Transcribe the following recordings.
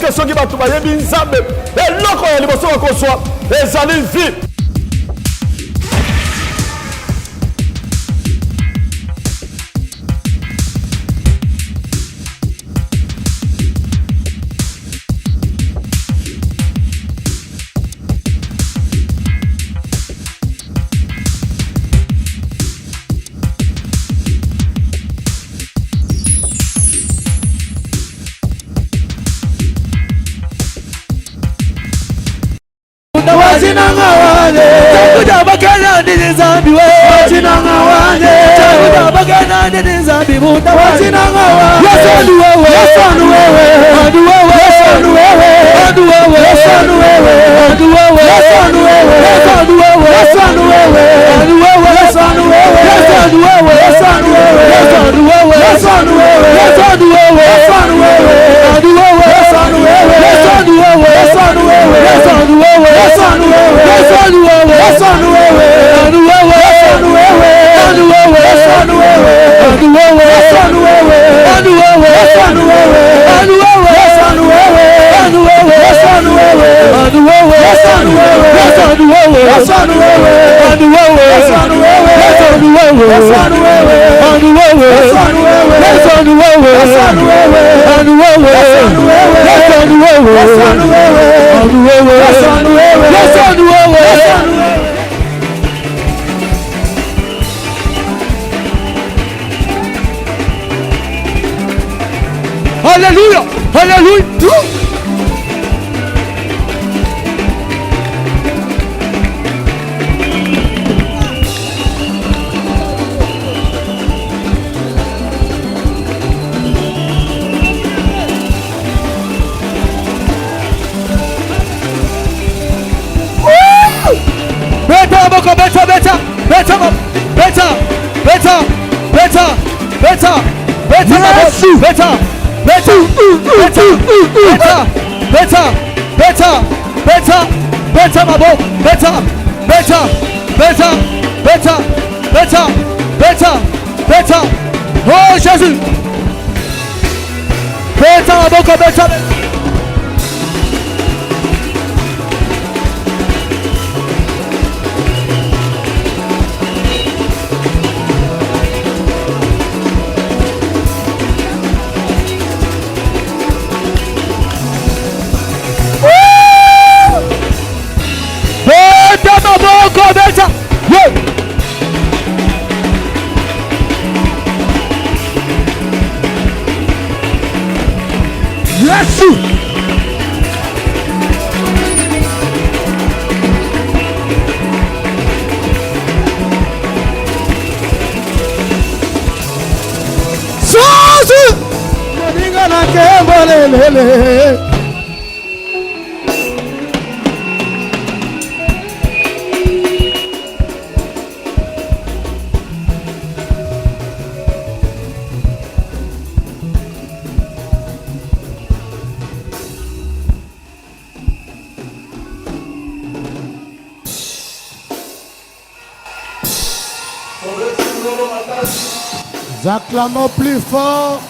que soki bato bayebi nzambe eloko ya liboso bakozwa ezali vie. Takuja bakana ndizambi we wachinanga wanje takuja bakana ndizambi munda wachinanga wanje yasonu wewe yasonu wewe adu wewe yasonu wewe adu wewe yasonu wewe adu wewe yasonu wewe yasonu wewe yasonu wewe adu wewe yasonu wewe yasonu wewe yasonu wewe yasonu wewe yasonu wewe yasonu wewe yasonu wewe adu wewe yasonu wewe yasonu wewe yasonu wewe yasonu wewe yasonu wewe yasonu wewe yasonu wewe adu wewe yasonu wewe adu wewe yasonu wewe adu wewe yasonu wewe adu wewe yasonu wewe adu wewe yasonu wewe adu wewe yasonu wewe adu wewe yasonu wewe yasonu wewe yasonu wewe adu wewe yasonu wewe yasonu wewe yasonu wewe adu wewe yasonu wewe yasonu wewe yasonu wewe adu wewe yasonu wewe yasonu wewe yasonu wewe adu wewe yasonu wewe yasonu wewe. Hallelujah, hallelujah. Better. Oh Jésus. Better. Acclamons plus fort.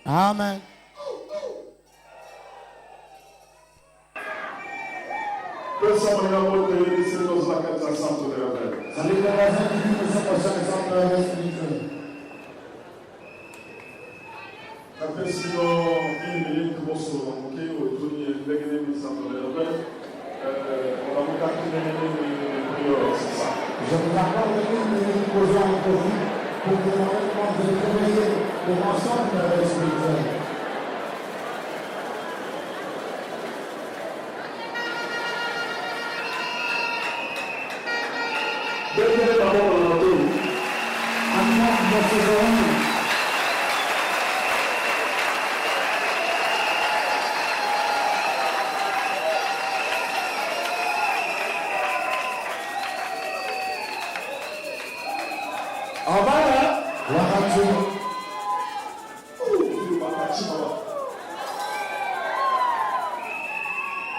Amen. Je vous accorde une minute posée en Covid pour que nous puissions réveiller pour ensemble spirituel.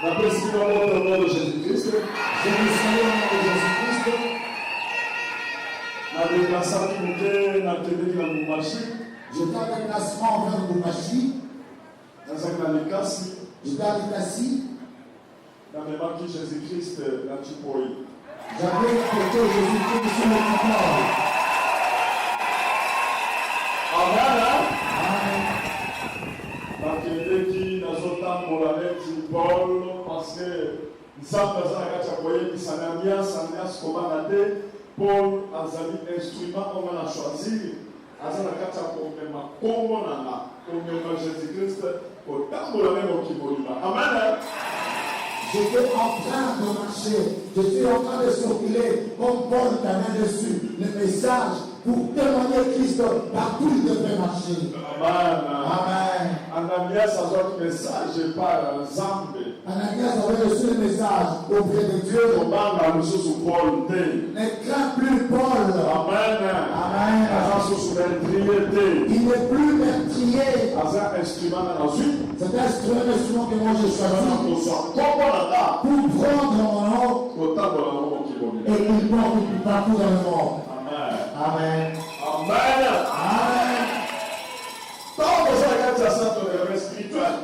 N'apprécie pas au nom de Jésus-Christ. Je vous salue au nom de Jésus-Christ. J'étais en déplacement vers Lubumbashi. J'étais à Likasi. J'avais porté Jésus-Christ sur le trottoir. Bakendeki nazotambola neti Paul parce que nzambe aza na kati ya koyebisa na alliance kobanda te. Paul azali instrument oyo na choisir aza na kati ya komema kombo na nga komema Jésus-Christ kotambola me mokili mobimba. Amen. J'étais en train de marcher, j'étais en train de circuler comme Paul t'avait reçu le message pour témoigner Christ partout où il devait marcher. Amen. Amen. Ananias a reçu le message par Nzambe. Ananias avait reçu le message auprès de Dieu. Kobanga lisusu Paul te. Ne crains plus Paul. Amen. Amen. Aza susu meurtrier te. Il n'est plus meurtrier. Aza instrument na nazwi. C'est un instrument que moi j'ai choisi pour prendre mon nom et qu'il porte partout dans le monde. Amen. Amen. Amen.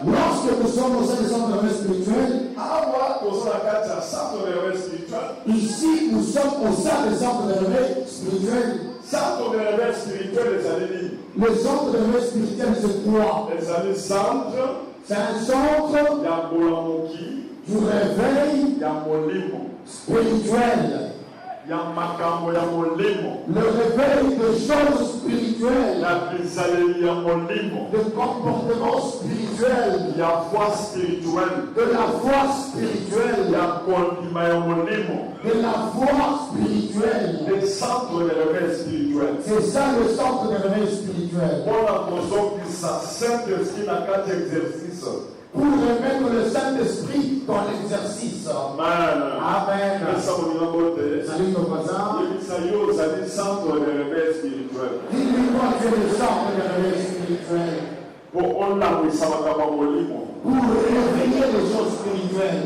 Lorsque nous sommes au sein des centres de spirituel, ici nous sommes au sein des centres de réveil spirituel. Le centre de réveil spirituel, c'est quoi? C'est un centre du réveil spirituel. Le réveil de choses spirituelles, de comportements spirituels, de la foi spirituelle, de la foi spirituelle, de la foi spirituelle. le centre de réveil spirituel. C'est ça le centre de réveil spirituel. Pour remettre le Saint-Esprit dans l'exercice. Amen. Amen. Salut nos voisins. Dis-lui-moi que c'est le centre de réveil spirituel. Pour réveiller les choses spirituelles.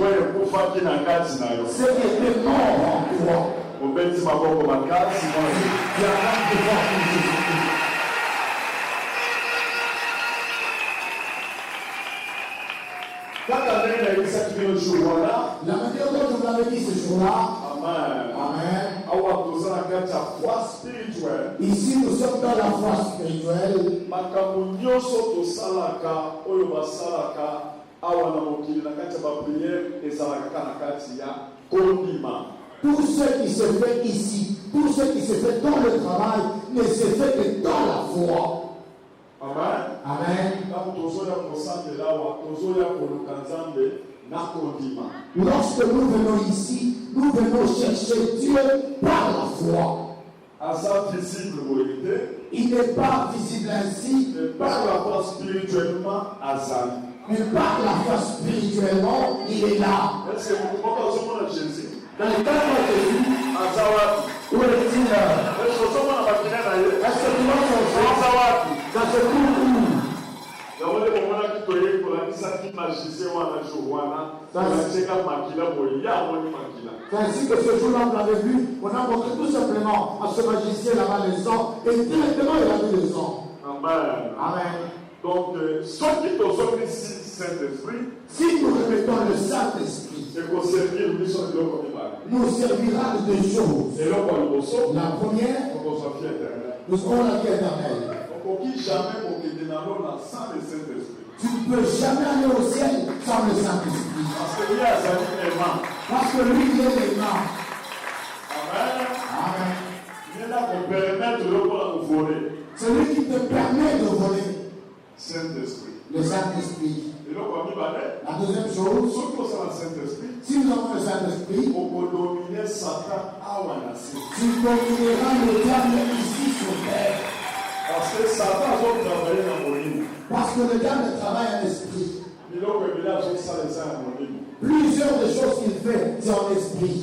Ce qui était mort en toi. Tu as hâte de voir Jésus-Christ. La manière dont je vous l'avais dit ce jour-là. Amen. Ici nous sommes dans la foi spirituelle. Tout ce qui se fait ici, tout ce qui se fait dans le travail, ne se fait que dans la foi. Amen. Amen. Lorsque nous venons ici, nous venons chercher Dieu par la foi. Il n'est pas visible ainsi, par la foi spirituellement, mais par la foi spirituellement, il est là. Est-ce que vous comprenez Jésus? Dans le cas de Jésus, où est-il? Est-ce que tu vois dans ce coup? C'est ainsi que ce jour-là, on l'avait vu, on a montré tout simplement à ce magicien là-bas le sang, et directement il a vu le sang. Amen. Amen. Donc, ceux qui ont Saint-Esprit, si nous remettons le Saint-Esprit, nous servira de deux choses. La première, nous serons la vie éternelle. Tu ne peux jamais aller au ciel sans le Saint-Esprit. Parce que lui, il est l'aimant. Amen. Celui qui te permet de voler. Saint-Esprit. Le Saint-Esprit. La deuxième chose, si nous avons le Saint-Esprit, tu domineras le diable ici sur terre. Parce que le diable travaille en esprit. Plusieurs des choses qu'il fait, c'est en esprit.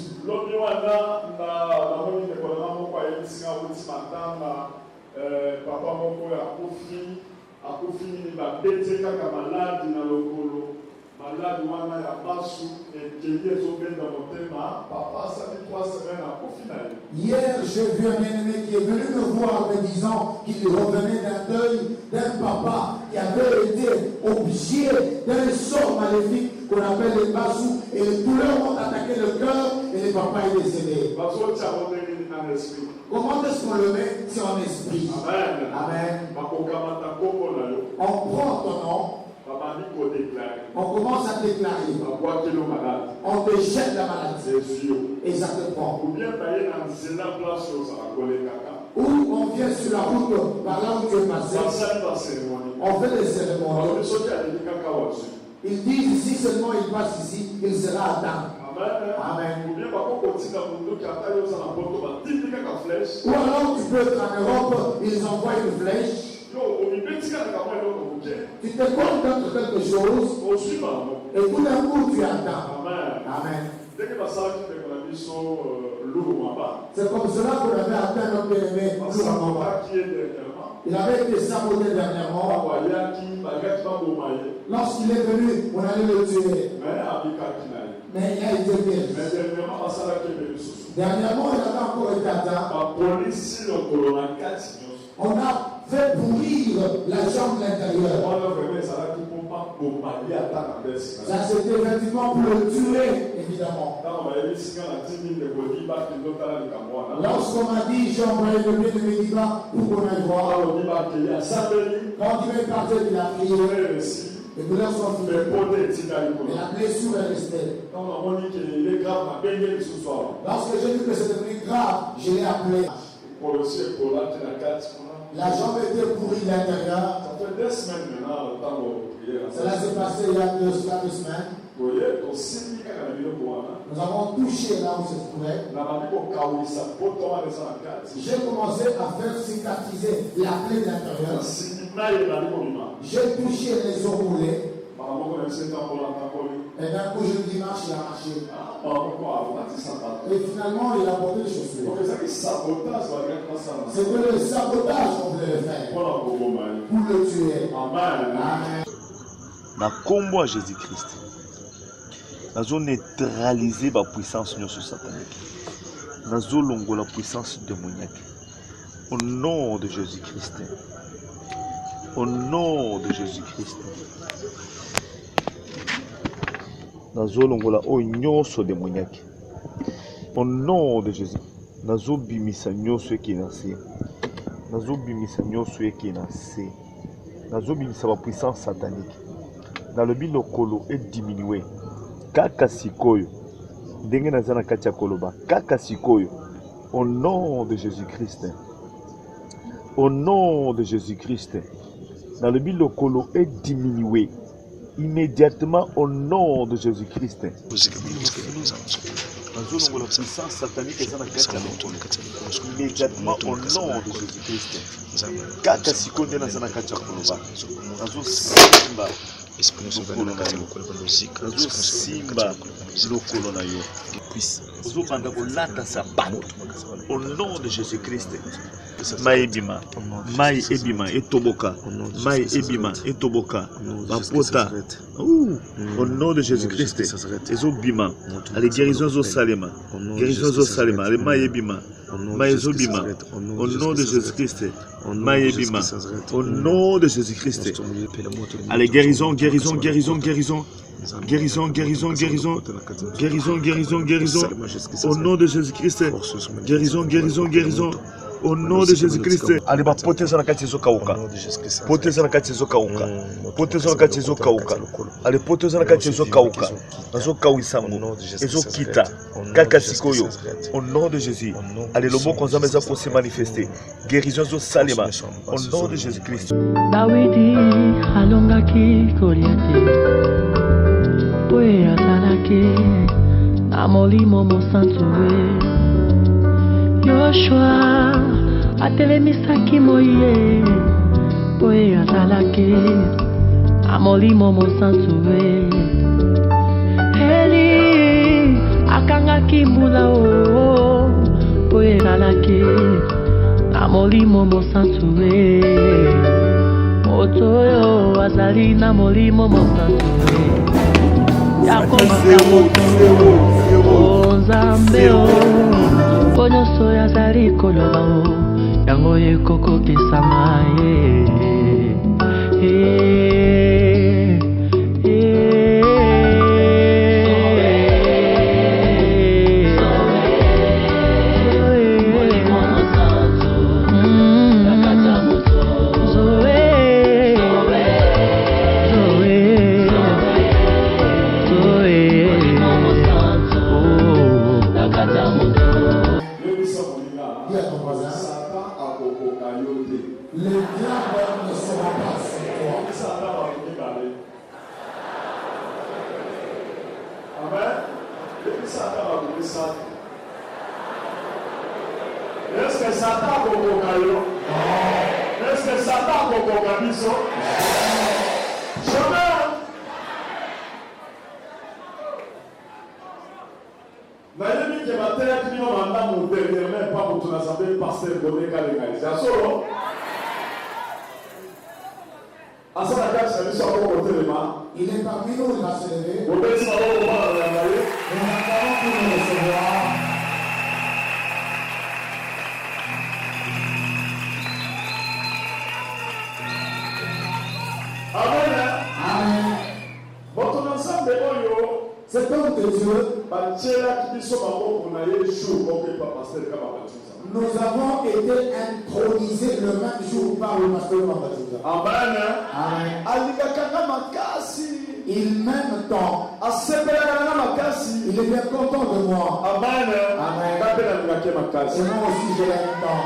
maladi wana ya basu ekeli ezobenda motema papa asali 3 semaines akufi na ye. Hier, j'ai vu un bien-aimé qui est venu me voir me disant qu'il revenait d'un deuil d'un papa qui avait été obligé d'un sort maléfique qu'on appelle les basous, et les douleurs ont attaqué le cœur et le papa est décédé. Bazotia modeli en esprit. Comment est-ce qu'on le met? C'est en esprit. Amen. Amen. Bakokamata kombo na yo. On prend ton nom. On commence à déclarer. On te jette la maladie. Et ça te prend. Ou on vient sur la route par là où tu es passé. On fait des cérémonies. Ils disent ici seulement il passe ici, il sera atteint. Amen. Ou alors tu peux être en Europe, ils envoient une flèche. Tu te comptes contre quelque chose et tout d'un coup tu attends. Amen. C'est comme cela qu'on avait atteint notre bien-aimé. Il avait été saboté dernièrement. Lorsqu'il est venu, on allait le tuer. Mais il a été guéri. Dernièrement, il avait encore été atteint. On a fait pourrir la jambe de l'intérieur. Ça c'était effectivement pour le tuer, évidemment. Lorsqu'on m'a dit, j'ai envoyé le bien-aimé Diba pour qu'on aille voir. Quand il est parti, il a prié. Les douleurs sont finies. Et la blessure est restée. Lorsque j'ai vu que c'était devenu grave, je l'ai appelé. La jambe était pourrie de l'intérieur. Cela s'est passé il y a 2 semaines. Nous avons touché là où se trouvait. J'ai commencé à faire cicatriser la plaie de l'intérieur. J'ai touché les os roulés. Et d'un coup, je dis marche, il a marché. Et finalement, il a porté les chaussures. C'était le sabotage qu'on voulait le faire. Pour le tuer. Amen. Na combo à Jésus-Christ. Nous avons neutralisé la puissance satanique. Nous avons la puissance démoniaque. Au nom de Jésus-Christ. Au nom de Jésus-Christ. Nazolongola o nyonso démoniaque. Au nom de Jésus. Nazobimisa nyonso ekinase. Nazobimisa nyonso ekinase. Nazobimisa la puissance satanique. Dans le bilokolo est diminué. Kaka sikoyo. Ndenge nazana katia koloba. Kaka sikoyo. Au nom de Jésus-Christ. Au nom de Jésus-Christ. Dans le bilokolo est diminué. Immédiatement au nom de Jésus-Christ. La puissance satanique est immédiatement au nom de Jésus-Christ. Kaka sikonde na sana kacha koloba. Nazo simba. Nazo simba lokolo na yo. Nazo banda kolata sapato. Au nom de Jésus-Christ. Maïbima, Maï Ebima et Toboka, Maï Ebima et Toboka, Bapota, au nom de Jésus-Christ, et Obima, allez guérisons au Salema, guérisons au Salema, allez Maï Ebima, Maï Zobima, au nom de Jésus-Christ, Maï Ebima, au nom de Jésus-Christ, allez guérison, guérison, guérison, guérison. Guérison, guérison, guérison, guérison, guérison, guérison, au nom de Jésus-Christ, guérison, guérison, guérison, au nom de Jésus-Christ. Allez, va porter ça dans la katizo kauka. Porter ça dans la katizo kauka. Porter ça dans la katizo kauka. Allez, porter ça dans la katizo kauka. Nazo kawisango. Ezo kita. Kaka sikoyo. Au nom de Jésus. Allez, le bon consommer ça pour se manifester. Guérison zo salema. Au nom de Jésus-Christ. Dawidi alongaki Goliath. Poe atalaki na molimo mosantuwe. Yoshua atelemisaki moye poe azalaki amolimo mosantuwe. Eli akangaki mbula o poe azalaki amolimo mosantuwe. Moto yo azali na molimo mosantuwe. ya komisa moto o Nzambe o mpo nyonso yazali koloba o yango ekokokisama Le diable ne sera pas sur toi. Amen. Est-ce que Satan est-ce que Satan jamais. Nayebi ke batela kino manda mu déterminer pas pour ton assemblée pasteur donner qu'à légaliser. Solo. Asa la carte c'est sur le côté de ma. Il est parmi nous, il va se lever. Vous devez savoir comment on va Nous attendons pour nous recevoir. Amen. Amen. Votre ensemble de oyo. Cet homme de Dieu, nous avons été intronisés le même jour par le pasteur Mambatuza. Amen. Amen. Il m'aime tant. Il est bien content de moi. Amen. Amen. Et moi aussi je l'aime tant.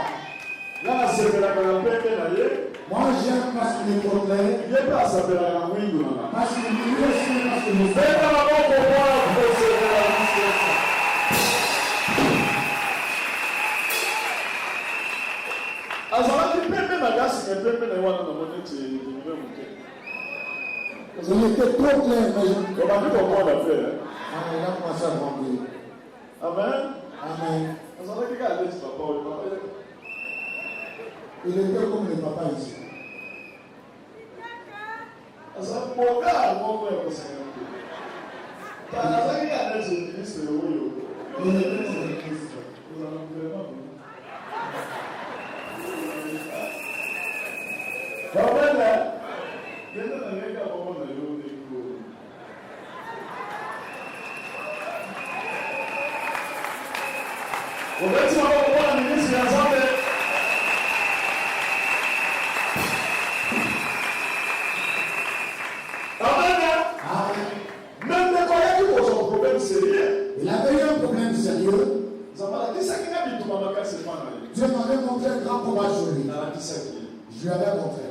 Moi j'aime parce qu'il est proclaim. Parce qu'il est parce que nous il était trop clair, mais je ne peux pas. Il a commencé à grandir. Amen. Amen. Il était comme le papa ici. Il était comme le Christ. Il avait eu un problème sérieux. Dieu m'avait montré un grand courage sur lui. Je lui avais montré.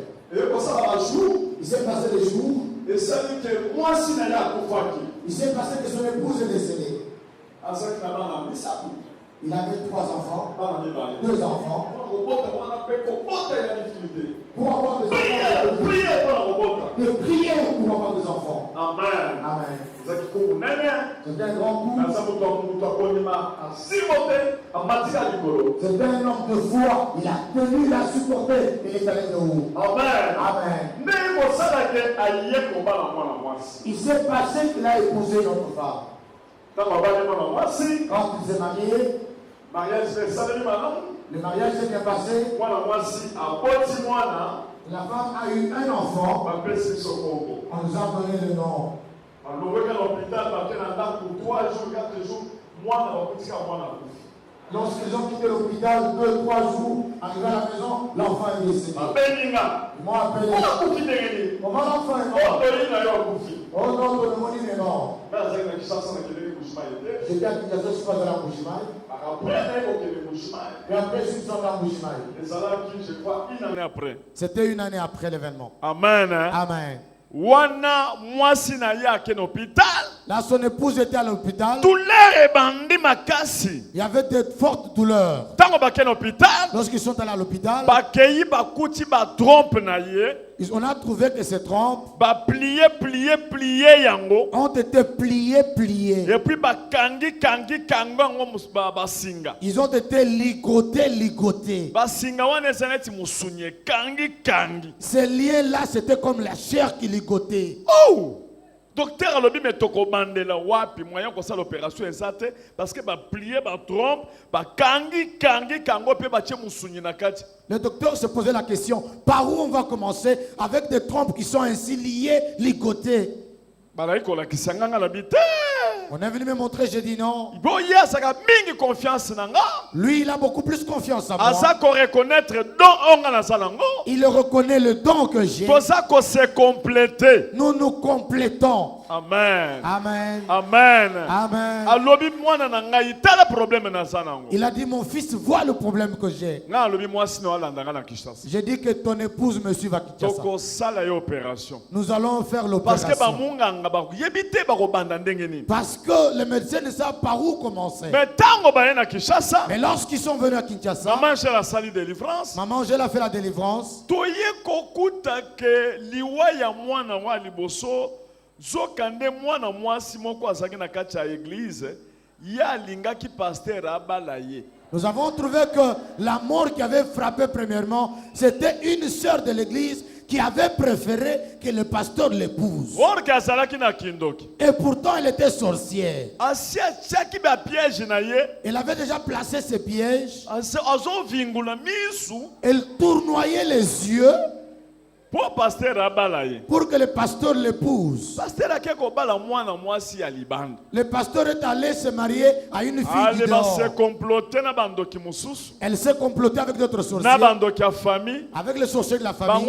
Il s'est passé des jours. Il s'est passé que son épouse est décédée. Il avait 3 enfants, 2 enfants. Pour avoir des enfants, de prier pour avoir des enfants. Amen. Amen. C'est C'est un grand coup. C'est un homme de foi. Il a tenu, il a supporté. Il est allé de haut. Amen. Amen. Il s'est passé qu'il a épousé notre femme. Quand il s'est marié, le mariage s'est bien passé. La femme a eu un enfant. On nous a donné le nom. Lorsqu'ils ont quitté l'hôpital, 2-3 jours, arrivé à la maison, l'enfant est décédé. Ils m'ont appelé. Comment l'enfant est mort? Oh non, le monde est mort. J'étais à Kinshasa, je suis pas dans la Bouchimaï. Et après, je suis dans la Bouchimaï. C'était une année après l'événement. Amen. Amen. Wana mwasi na yake na hôpital. Là, son épouse était à l'hôpital. Douleur et bandi makasi. Il y avait de fortes douleurs. Tango bake na hôpital. Lorsqu'ils sont allés à l'hôpital, bakeyi bakuti ba trompe na ye. On a trouvé que ces trompes ba plié yango ont été pliées. Et puis ba kangi kango musba basinga. Ils ont été ligotés. Basinga wana ezaneti musunye kangi. Ces liens-là, c'était comme la chair qui ligotait. Oh! docteur alobi metoko bandela wapi moyen ko sala opération exacte parce que ba plier ba trompe ba kangi kango pe ba tie musunyi na kati. Le docteur se posait la question, par où on va commencer avec des trompes qui sont ainsi liées, ligotées? On est venu me montrer, j'ai dit non. Lui, il a beaucoup plus confiance en moi. Il reconnaît le don que j'ai. Nous nous complétons. Amen. Amen. Amen. Amen. Il a dit, mon fils voit le problème que j'ai. J'ai dit que ton épouse me suive à Kinshasa. Nous allons faire l'opération. Parce que les médecins ne savent par où commencer. Mais lorsqu'ils sont venus à Kinshasa, maman, j'ai fait la délivrance. Zokande mwana mwasi moko azaki na kati ya église ya lingaki pasteur abalaye. Nous avons trouvé que la mort qui avait frappé premièrement, c'était une sœur de l'église qui avait préféré que le pasteur l'épouse. Et pourtant elle était sorcière. Elle avait déjà placé ses pièges. Elle tournoyait les yeux pour que le pasteur l'épouse. Le pasteur est allé se marier à une fille du dehors. Elle s'est complotée avec d'autres sorciers, avec les sorciers de la famille.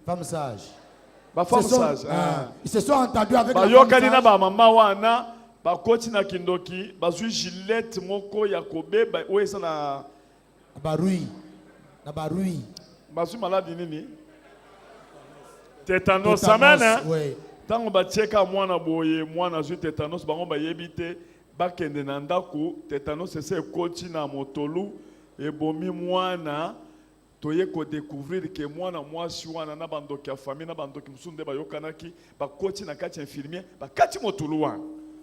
Femme sage. Ils se sont entendus avec la femme sage. Bakoti na kindoki bazui Gillette moko ya kobeba oesa na barui bazui maladi nini tétanos amena tango batieka mwana boye mwana zui tétanos bango bayebite bakende na ndako tétanos ese ekoti na motolu ebomi mwana toye ko découvrir que mwana mwasi wana na bandoki ya famille na bandoki musunde bayokanaki bakoti na kati infirmier bakati motolu wana.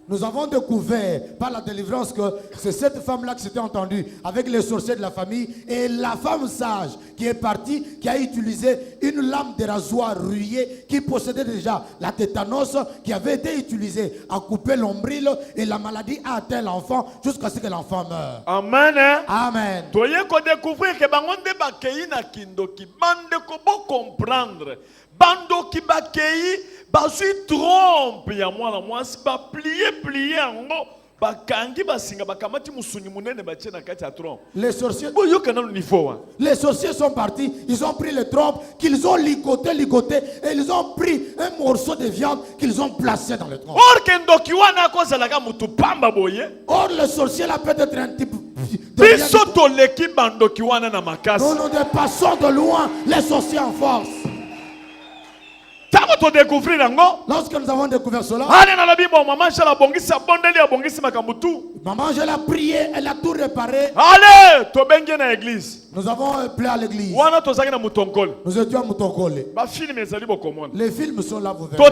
Nous avons découvert par la délivrance que c'est cette femme-là qui s'était entendue avec les sorciers de la famille et la femme sage qui est partie, qui a utilisé une lame de rasoir rouillée qui possédait déjà la tétanos qui avait été utilisée à couper l'ombril et la maladie a atteint l'enfant jusqu'à ce que l'enfant meure. Amen. Amen. Toye ko découvrir que bangonde bakei na kindoki bande ko bo comprendre bando ki bakei bazui trompe ya mwana mwasi ba plier ango bakangi basinga bakamati musunyi munene batie na kati ya trompe. Les sorciers sont partis, ils ont pris les trompes qu'ils ont ligoté et ils ont pris un morceau de viande qu'ils ont placé dans le trompe. Or le sorcier là peut être un type. Nous nous dépassons de loin les sorciers en force. Lorsque nous avons découvert cela, maman, je l'ai prié, elle a tout réparé. Allez, nous avons appelé à l'église. Nous étions à Mutonkole. Les films sont là, vous verrez.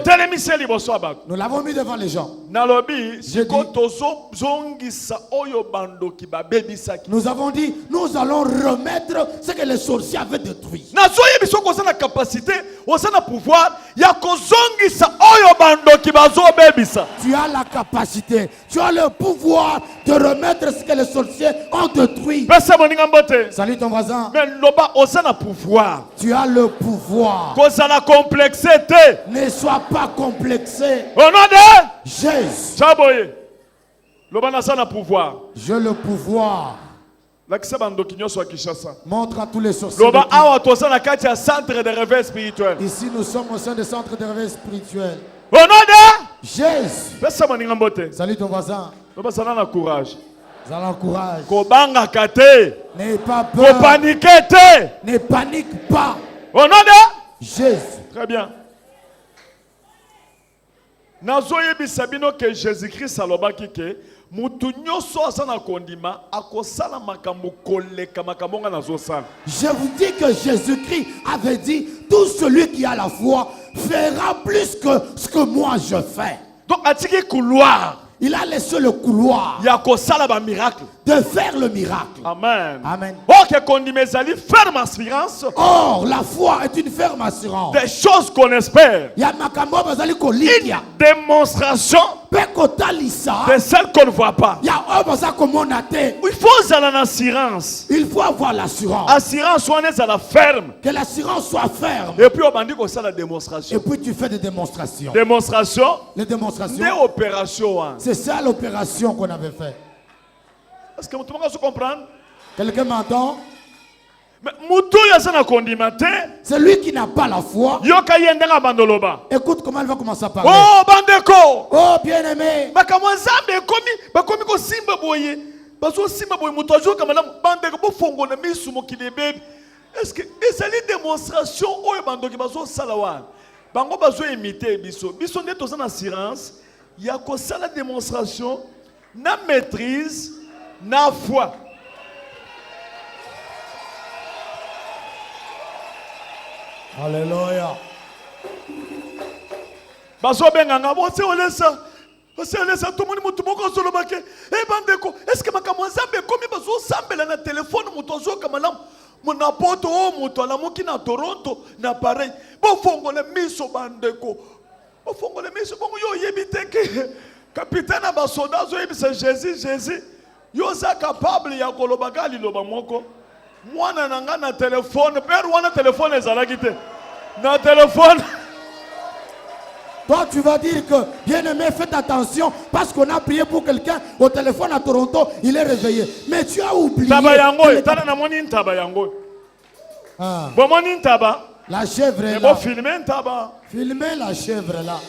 Nous l'avons mis devant les gens. Nous avons dit, nous allons remettre ce que les sorciers avaient détruit. Tu as la capacité, tu as le pouvoir de remettre ce que les sorciers ont détruit. Salut ton voisin. Tu as le pouvoir. Ne sois pas complexé. Au nom de Jésus. J'ai le pouvoir. Montre à tous les sorciers. Ici nous sommes au sein du centre de réveil spirituel. Au nom de Jésus. Salut ton voisin. Nous allons courage. N'aie pas peur. Ne panique pas. Au nom de Jésus. Très bien. Nazoyebisa bino que Jésus-Christ alobaki ke mutu nyoso asana kondima akosala makambo koleka makambo nga nazosala. Je vous dis que Jésus-Christ avait dit tout celui qui a la foi fera plus que ce que moi je fais. Donc atiki couloir. Il a laissé le couloir. Ya kosala ba miracle. de faire le miracle. Amen. Amen. Ok, qu'on dit mes amis, ferme assurance. Or, la foi est une ferme assurance. Des choses qu'on espère. Il y a makambo bazali Une kolikia. démonstration Pe kotalisa. de celle qu'on ne voit pas. Il y a obaza komona te. Il faut avoir l'assurance. Il faut avoir l'assurance. Assurance, on est à la ferme. Que l'assurance soit ferme. Et puis on dit que c'est la Et démonstration. puis tu fais des démonstrations. Démonstration, Les démonstrations. des opérations. Hein. C'est ça l'opération qu'on avait fait. Est-ce que tout le monde se comprend? Quelqu'un m'entend? Mais Moutou Yazana Kondimate, C'est lui qui n'a pas la foi. Yoka Yendenga Bandoloba. Écoute comment elle va commencer à parler. Oh, Bandeko! Oh, bien-aimé. Bakamwanzambe komi ko simba boye. Bazo simba boye Moutou Ajo Kamalam Bandeko bo fongo na misu mokile bébé. Est-ce que c'est une démonstration où Bandoki Bazo Salawan? Bango Bazo imiter Biso. Biso n'est pas en assurance. Il y a que ça la démonstration, na maîtrise, na foi. Alléluia. Bazo benganga bo se olesa. Ose olesa tout le monde mutu moko solo bake. Eh bandeko, est-ce que makamwanzambe komi bazo sambela na téléphone mutu Azo Kamalam? Mona poto o mutu ala moki na Toronto na pareil. Bo fongo le miso bandeko. Bo fongo le miso bongo yo yebite ke capitaine abasoda zo yebisa Jésus. Yo za capable ya kolobaka liloba moko. Mwana nanga na téléphone, père wana téléphone ezalaki te. Na téléphone. Toi, tu vas dire que, bien-aimé, faites attention, parce qu'on a prié pour quelqu'un au téléphone à Toronto, il est réveillé. Mais tu as oublié. Tabayango, tana na moni tabayango. Ah, Bon moni taba. la chèvre est Mais là. bon filmer taba. Filmez la chèvre là.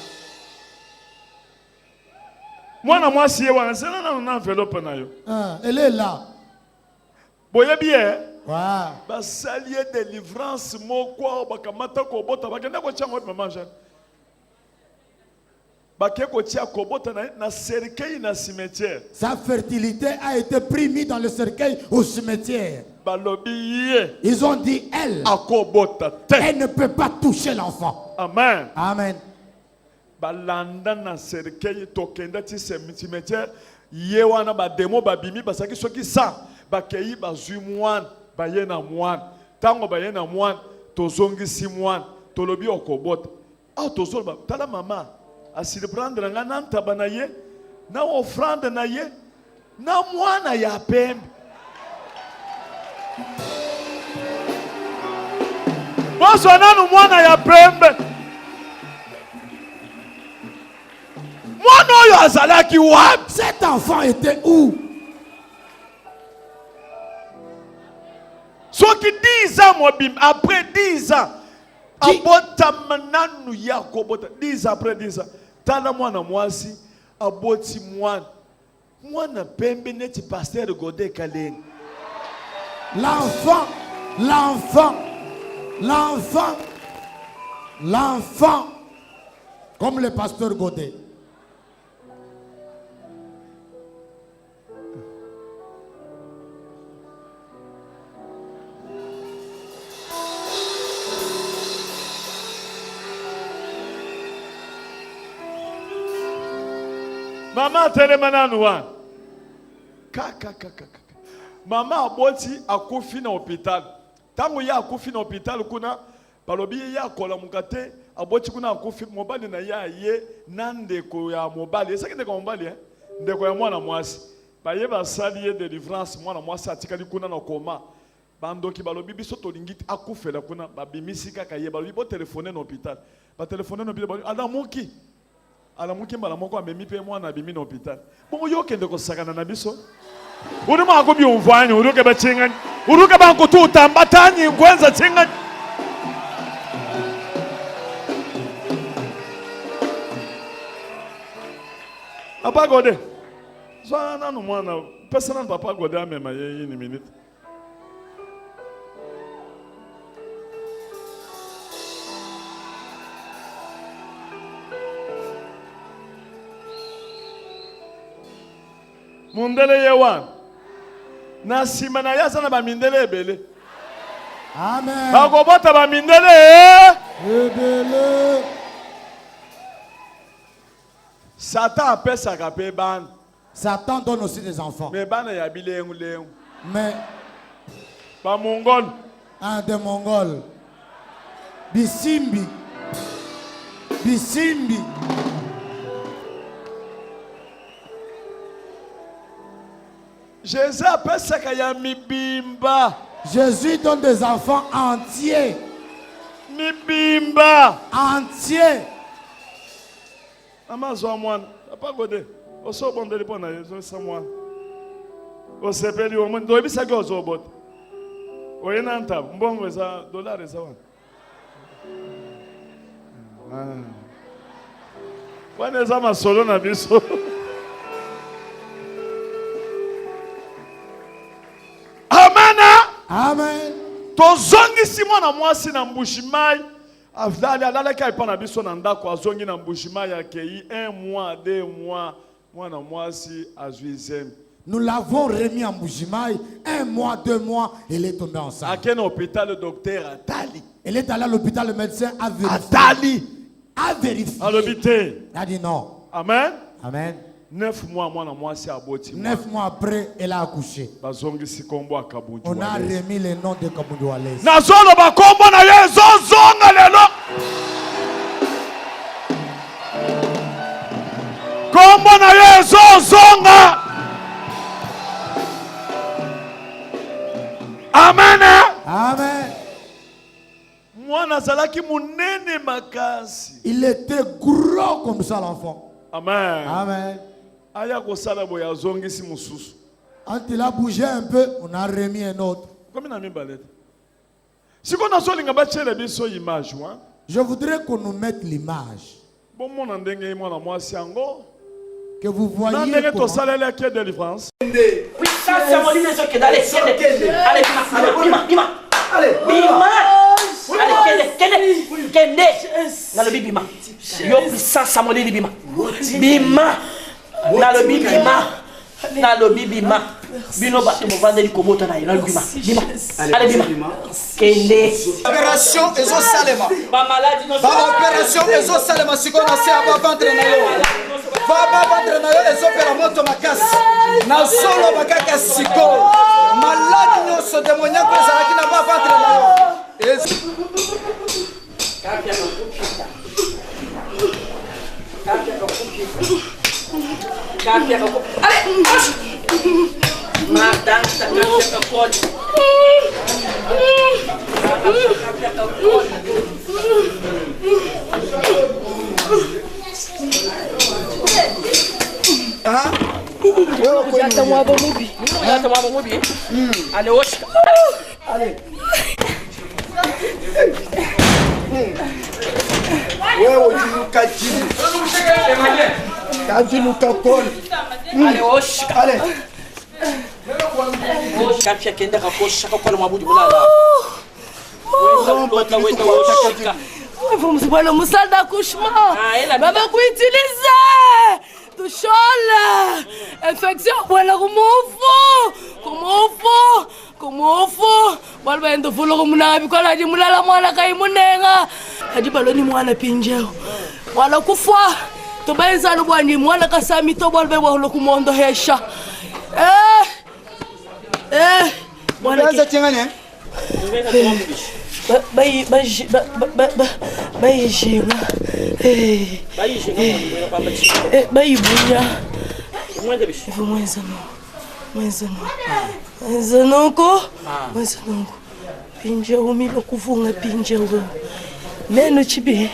Mwana mwasi wana c'est na enveloppe na yo. Ah, elle est là. Boye bien. Ouais. Basalier délivrance moko bakamata ko bota bakenda ko chango maman Jeanne. Baké ko tia ko bota na cercueil na cimetière. Sa fertilité a été prise dans le cercueil au cimetière. Balobi Ils ont dit, elle ne peut pas toucher l'enfant. Amen. Amen. Balanda na cercueil tokenda ti cimetière yewana ba demo babimi basaki soki sa bakei bazui mwan baye na mwan tango baye na mwan tozongisi mwan tolobi okobota ah tozoloba tala mama asiliprendre nga na ntaba na ye na offrande na ye na mwana ya pembe boso nanu mwana ya pembe mwana oyo azalaki wapi? Cet enfant était où? Soki 10 ans mobim après 10 ans abota nanu ya kobota 10 après 10 ans tala mwana mwasi aboti mwana pembe neti pasteur Godé Kalenga. L'enfant, comme le pasteur Godé. Maman telemananu wan. Maman aboti akufi na hôpital. Tango ya akufi na hôpital kuna balobi ya kola mukate aboti kuna akufi mobali na ya ye nandeko ya mobali. Esaki ndeko mobali ndeko ya mwana mwasi. Baye basali ye délivrance mwana mwasi atikali kuna na koma. Bandoki balobi biso tolingi akufela kuna babimisi kaka ye balobi bo téléphoner na hôpital. Ba téléphoner na hôpital alamuki. Alamuki mbala moko amemi pe mwana bimi na hôpital. Bongo yo kende ko sakana na biso. Uri ma ko bi umvanye uruke ba chingani. Uruke ba ko tu tambatani kwanza chingani. Papa Godé. Zwana no mwana personal Papa Godé amema ye ni minute. Mundele yewan. Na simana ya sana ba mindele ebele. Amen. Bakobota ba mindele ebele. Satan apesaka pe ban. Satan donne aussi des enfants. Mais bana ya bilengu lengu. Mais Ba mongol. un des Mongols, Bisimbi, Bisimbi. Jésus appelle ça kaya mibimba. Jésus donne des enfants entiers. Mibimba. Entiers. Amazon mwana. Papa gode. Oso bondeli pona yezo samwa. Osepeli o mwana doibisa ke ozobot. Oyena nta mbongo za dollar za wana. Wana za masolo na biso. Amen. Tozongisi mwana mwasi na mbushimai. Afdali alalaka ipana biso na ndako azongi na mbushimai akei 1 mois, 2 mois. Mwana mwasi azuizem. Nous l'avons remis en Bougimaï. 1 mois, 2 mois, elle est tombée enceinte. À quel hôpital le docteur Atali? Elle est allée à l'hôpital, le médecin a vérifié. Atali. A vérifié. À l'hôpital. Elle a dit non. Amen. Amen. 9 mois, moi, c'est aboti. 9 mois après, elle a accouché. On a remis le nom de Kabundi Walesi. Nazolo bakombo na yezo zonga lelo. Kombo na yezo zonga. Amen. Amen. Mwana zalaki munene makasi. Il était gros comme ça l'enfant. Amen. Amen. Aya kosala boya zongisi mususu. Quand il a bougé un peu, on a remis un autre. Comme na mibalete. Si qu'on a solinga bachele biso image wa. Je voudrais qu'on nous mette l'image. Bon mon ndenge mwana mwasi ango. Que vous voyez ndenge comment... to salela qui délivrance. Oui, ça c'est mon livre que d'aller allez bima. Allez, bima. Allez, kende. Na le bima. Yo puissance ça mon livre bima. Bima. Na le bima. Na le bima. Bino ba mo vendre komota na le bima. Bima. Allez bima. Kende. Opération ezo salema. Ba maladie no. Ba opération ezo salema sikona se aba ventre na yo. Ba ventre na yo ezo pera moto makasi. Na solo bakaka siko. Maladi nyonso démoniaque ezalaki na ba ventre na yo. Allez, madame, ça peut faire quoi? Ah? Allez, wesh. Allez. Wewe ujinuka jini. Kajinuka pole. Allez, wesh. Allez. Wesh, kafia kenda kakosha kakole mwabudu bulala. Vamos embora no musal da Kushma. Baba kuitiliza. Tushola. Infection wala kumufu. Walba endo fulo kumunabi kola di mulala mwana kai munenga. Adi baloni mwana pinjeo. Wala kufwa. To baenza no bwani mwana kasami to bolbe wa kumondo hesha. Mwana tengane. Pinja umilo kufunga pinja wewe. Neno chibi.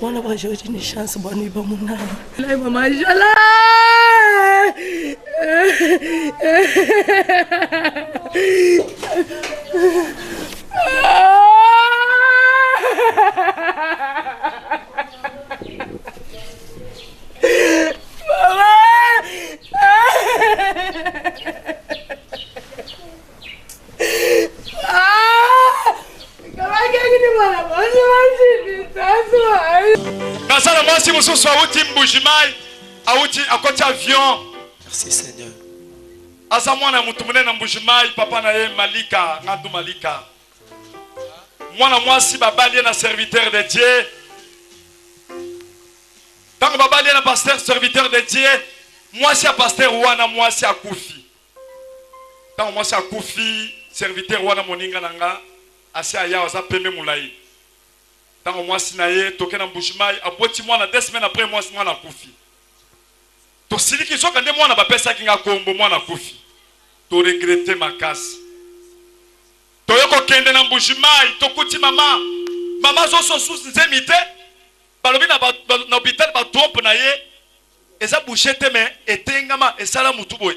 Mwana ba joji ni chance bwana iba munana. Lai mama jala. Kasala mwasi mususu auti mbujimai, auti akoti avion. Merci Seigneur. Asa mwana mutu munene mbujimai, papa na ye Malika, ngandu Malika. Mwana mwasi babali na serviteur de Dieu. Tango babali na pasteur serviteur de Dieu, mwasi ya pasteur wana mwasi akufi. Tant mwasi akufi serviteur wana moninga nanga asi aya waza pembe mulai. Tant mwasi na ye tokena mbushimai aboti mwana 2 semaines après mwasi mwana akufi. To siliki soka nde mwana bapesa kinga kombo mwana akufi. To regrette makasi. Toyoko kende na mbushimai tokuti mama zo so sous nzemite balobi na hôpital ba trompe na ye eza bouchete mais etengama esala mutu boy.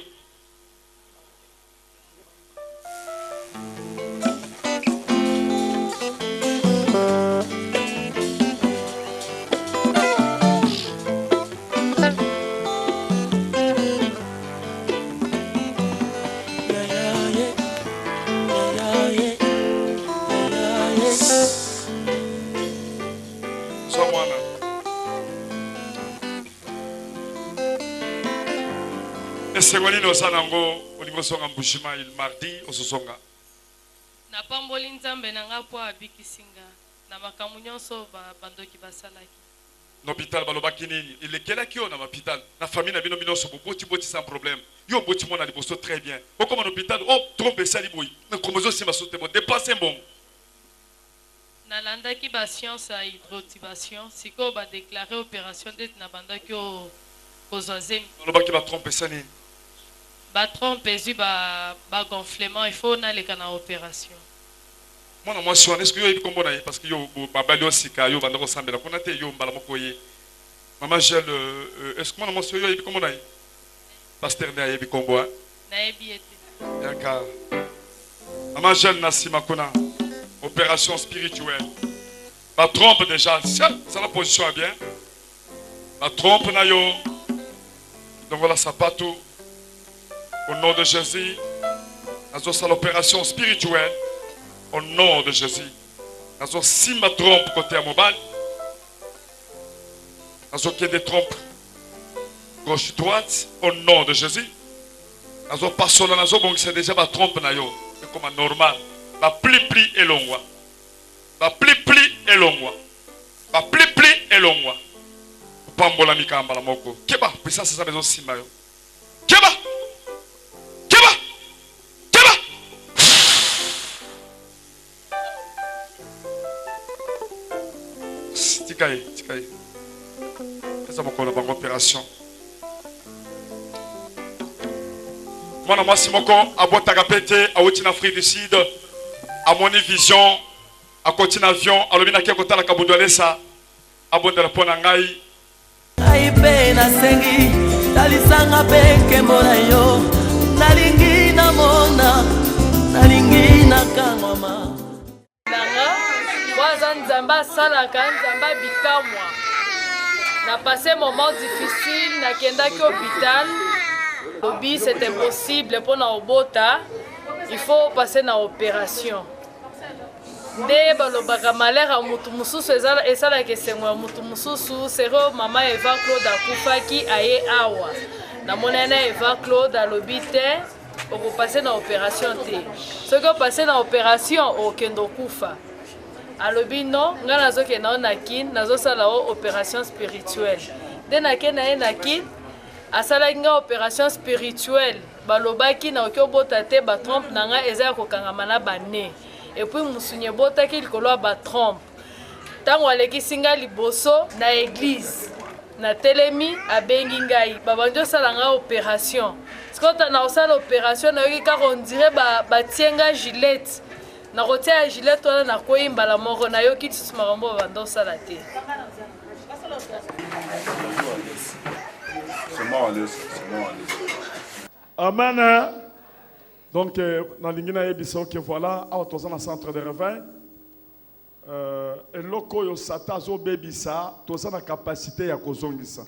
Sengolino sanango olingo songa mbushima il mardi ososonga. Na pamboli nzambe nanga po abikisinga na makamu nyonso bandoki basalaki. L'hôpital balobaki nini? Il ekelaki yo na hôpital. Na famille na bino binoso boti sans problème. Yo boti mona liboso très bien. O comme en hôpital, oh trompe sali boy. Na chromoso si masote bon dépasser bon. Na landaki ba science à hydrotubation, siko ba déclarer opération d'être na bandaki o kozazem. Balobaki ba trompe sali. Ba trompe ezu ba gonflement, il faut na leka na opération. Moi si on est-ce que yo kombo na parce que yo babali osika yo bandako sambela kuna te yo mbala moko ye. Maman gel est-ce que moi si yo kombo na pasteur na yebi kombo hein? Na yebi ete. Yaka. Maman gel na sima kuna opération spirituelle. Ba trompe déjà, ça la position est bien. Ba trompe na yo. Donc voilà sapato. Au nom de Jésus, nous avons l'opération spirituelle. Au nom de Jésus, nous avons 6 trompes côté à mobile. Nous avons des trompes gauche-droite. Au nom de Jésus, nous avons personne, nous avons c'est déjà ma trompe. C'est comme normal. Ma pli et longue. Ma pli et longue. Ma pli et longue. Pambola mikamba la moko. Keba, puis ça c'est ça maison simayo. Keba. Tikaye. C'est ça mon opération. Moi, moi, si mon corps a beau t'agapéter, à Outin Afrique du Sud, à mon vision, à côté d'avion, à l'objet à côté de la Kaboudolesa, à bon de la Ponangaï. Aipe na sengi, talisanga peke mona yo, nalingi na mona, nalingi na kangoma. Waza nzamba salaka nzamba bikamwa. Na passé un moment difficile, na kendaki hôpital. Lobi c'est impossible pour na obota. Il faut passer na opération. Nde balobaka malheur mutu mususu ezala kesengo mutu mususu sero mama Eva Claude akufaki aye awa. Na monana Eva Claude alobi te oko passer na opération te. Ce que passer na opération okendo kufa. Alobi non, nga nazoke na nakin, nazosala opération spirituelle. De naken na nakin, asala nga opération spirituelle. Balobaki na okobota te ba trompe nanga eza kokangama na bane. Et puis musunye bota ki likolo ba trompe. Tango aleki singa liboso na église. Na telemi abengi ngai. Babanjo sala nga opération. Skota na osala opération na yoki ka on dirait ba tienga gilette. Na rotia gilet wana na koyimba la moko na yo kitsu makambo bando sala te. Amen. Donc na lingina yebiso que voilà à tozana centre de réveil eloko yo satazo bebisa tozana capacité ya kozongisa.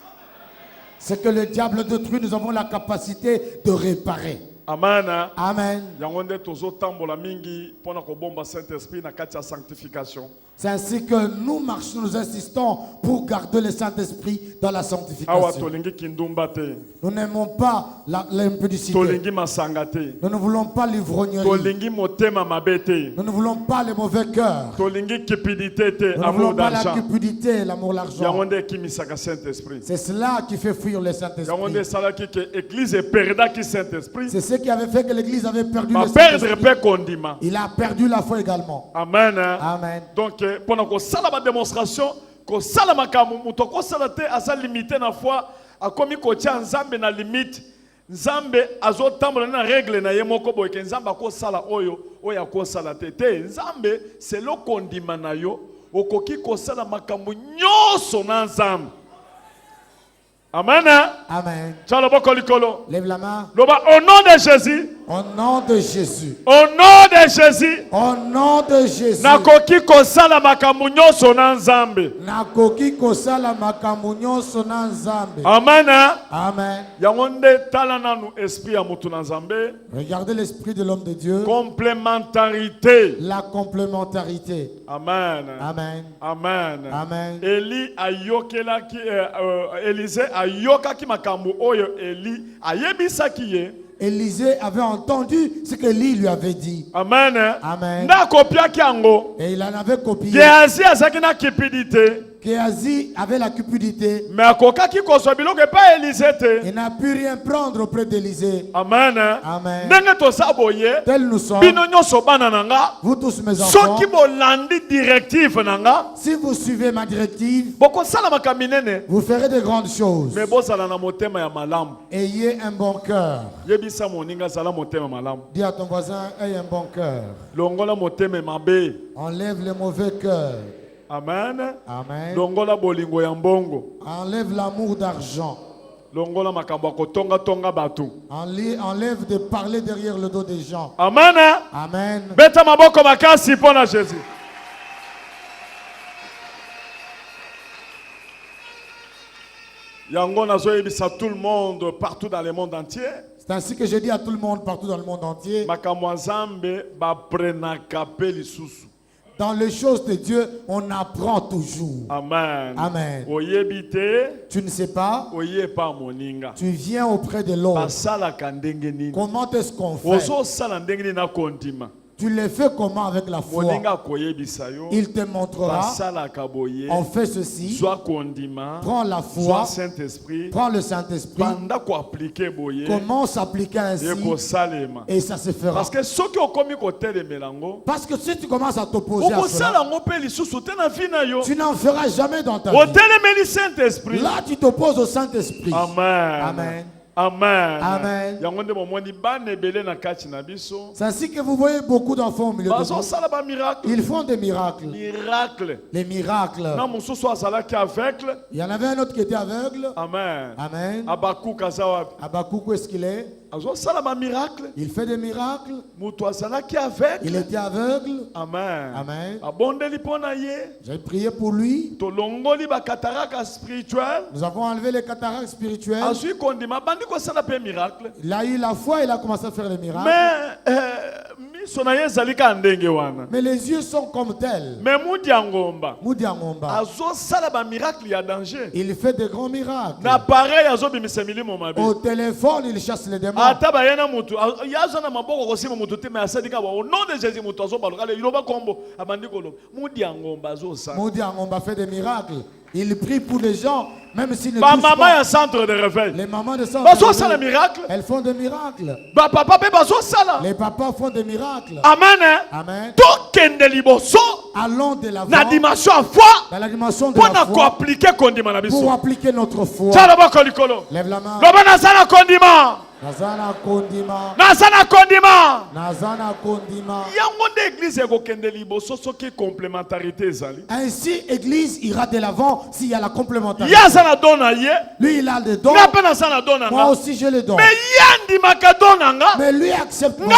Ce que le diable détruit, nous avons la capacité de réparer. Amen. Amen. Yangonde tozo tambola mingi pona ko bomba Saint-Esprit na kati ya sanctification. C'est ainsi que nous marchons, nous insistons pour garder le Saint-Esprit dans la Awa sanctification. tolingi kindumba te. Nous n'aimons pas l'impudicité. Tolingi masanga te. Nous ne voulons pas l'ivrognerie. Tolingi motema mabe te. Nous ne voulons pas les mauvais cœurs. Tolingi cupidité te, Nous ne amour voulons pas la d'argent. cupidité, l'amour, l'argent. Yangonde kimisaka Saint-Esprit. C'est cela qui fait fuir le Yangonde Saint-Esprit. salaki que église perdaki Saint-Esprit. C'est ce qui avait fait que l'Église avait perdu Ma le perdre Saint-Esprit. pe kondima. Il a perdu la foi également. Amen. Amen. Donc pendant que ça la démonstration que ça la makamu muto ko sala te asa limité na foi akomi ko tia nzambe na limite. Nzambe azotambola na règle na ye moko boye ke nzambe ko sala oyo oya ko sala te te nzambe c'est le kondima na yo okoki ko sala makambu nyoso na nzambe. Amen. Amen. Tchalo boko likolo. Lève la main. Loba au nom de Jésus. Au nom de Jésus. Au nom de Jésus. Au nom de Jésus. Nakoki kosala makambu nyonso na nzambe. Nakoki kosala makambu nyonso na nzambe. Amen. Amen. Yango nde tala nanu esprit ya mutu na nzambe. Regardez l'esprit de l'homme de Dieu. Complémentarité. La complémentarité. Amen. Amen. Amen. Amen. Eli ayokelaki Élisée ayokaki makambu oyo Eli ayebisaki ye. Élisée avait entendu ce que Élie lui avait dit. Amen. Amen. Nda kopiaki yango. Et il en avait copié. Géasi azaki na cupidité. Géasi avait la cupidité. Mais akokaki kozwa biloko pas Élisée te. Il n'a pu rien prendre auprès d'Élisée. Amen. Amen. Ndenge toza boye. Tels nous sommes. Bino nyonso bana nanga. Vous tous mes enfants. Soki bolandi directive nanga. Si vous suivez ma directive, Boko sala makamine. vous ferez de grandes choses. Mais bozala na motema ya malamu. Ayez un bon cœur. Yebisa moninga sala motema malamu. Dis à ton voisin, aie un bon cœur. Longola motema mabe. Enlève les mauvais cœurs. Amen. Amen. Longola bolingo ya mbongo. Enlève l'amour d'argent. Longola makambo kotonga tonga batu. Enlève de parler derrière le dos des gens. Amen. Amen. Beta maboko makasi pona Jésus. Yango nazoyebisa tout le monde partout dans le monde entier. C'est ainsi que je dis à tout le monde partout dans le monde entier. Makambo nzambe ba prenaka pe lisusu. Dans les choses de Dieu, on apprend toujours. Amen. Amen. Oyebite. Tu ne sais pas. Oye pa moninga. Tu viens auprès de l'autre. Basala kandenge nini. Comment est-ce qu'on fait? Ozo sala ndenge nini na kondima. Tu le fais comment avec la foi? Il te montrera. On fait ceci. Prends la foi. Prends le Saint-Esprit. Comment s'appliquer ainsi? Et ça se fera. Parce que si tu commences à t'opposer à cela, tu n'en feras jamais dans ta vie. Là, tu t'opposes au Saint-Esprit. Amen. Amen. Amen. Amen. C'est ainsi que vous voyez beaucoup d'enfants au milieu de vous. Ils font des miracles. Les miracles. Il y en avait un autre qui était aveugle. Amen. Amen. Abakouk, où est-ce qu'il est? Il fait des miracles. Il était aveugle. Amen. Amen. J'ai prié pour lui. Nous avons enlevé les cataractes spirituelles. Il a eu la foi, il a commencé à faire les miracles. Mais les yeux sont comme tels. Mais Moudiangomba, il fait de grands miracles. Au téléphone, il chasse les démons. Moudiangomba fait des miracles. Il prie pour les gens, même s'ils ne touchent pas. Centre de réveil. Les mamans de centre de réveil, miracle. elles font des miracles. Les papas font des miracles. Amen. Amen. Allons de l'avant dans la dimension de la foi pour appliquer notre foi. Lève la main. Nazana kondima. Nazana kondima. Nazana kondima. Ainsi, Église ira de l'avant s'il y a la complémentarité. Lui, il a des dons. Moi aussi, j'ai les dons. Mais lui accepte mon don.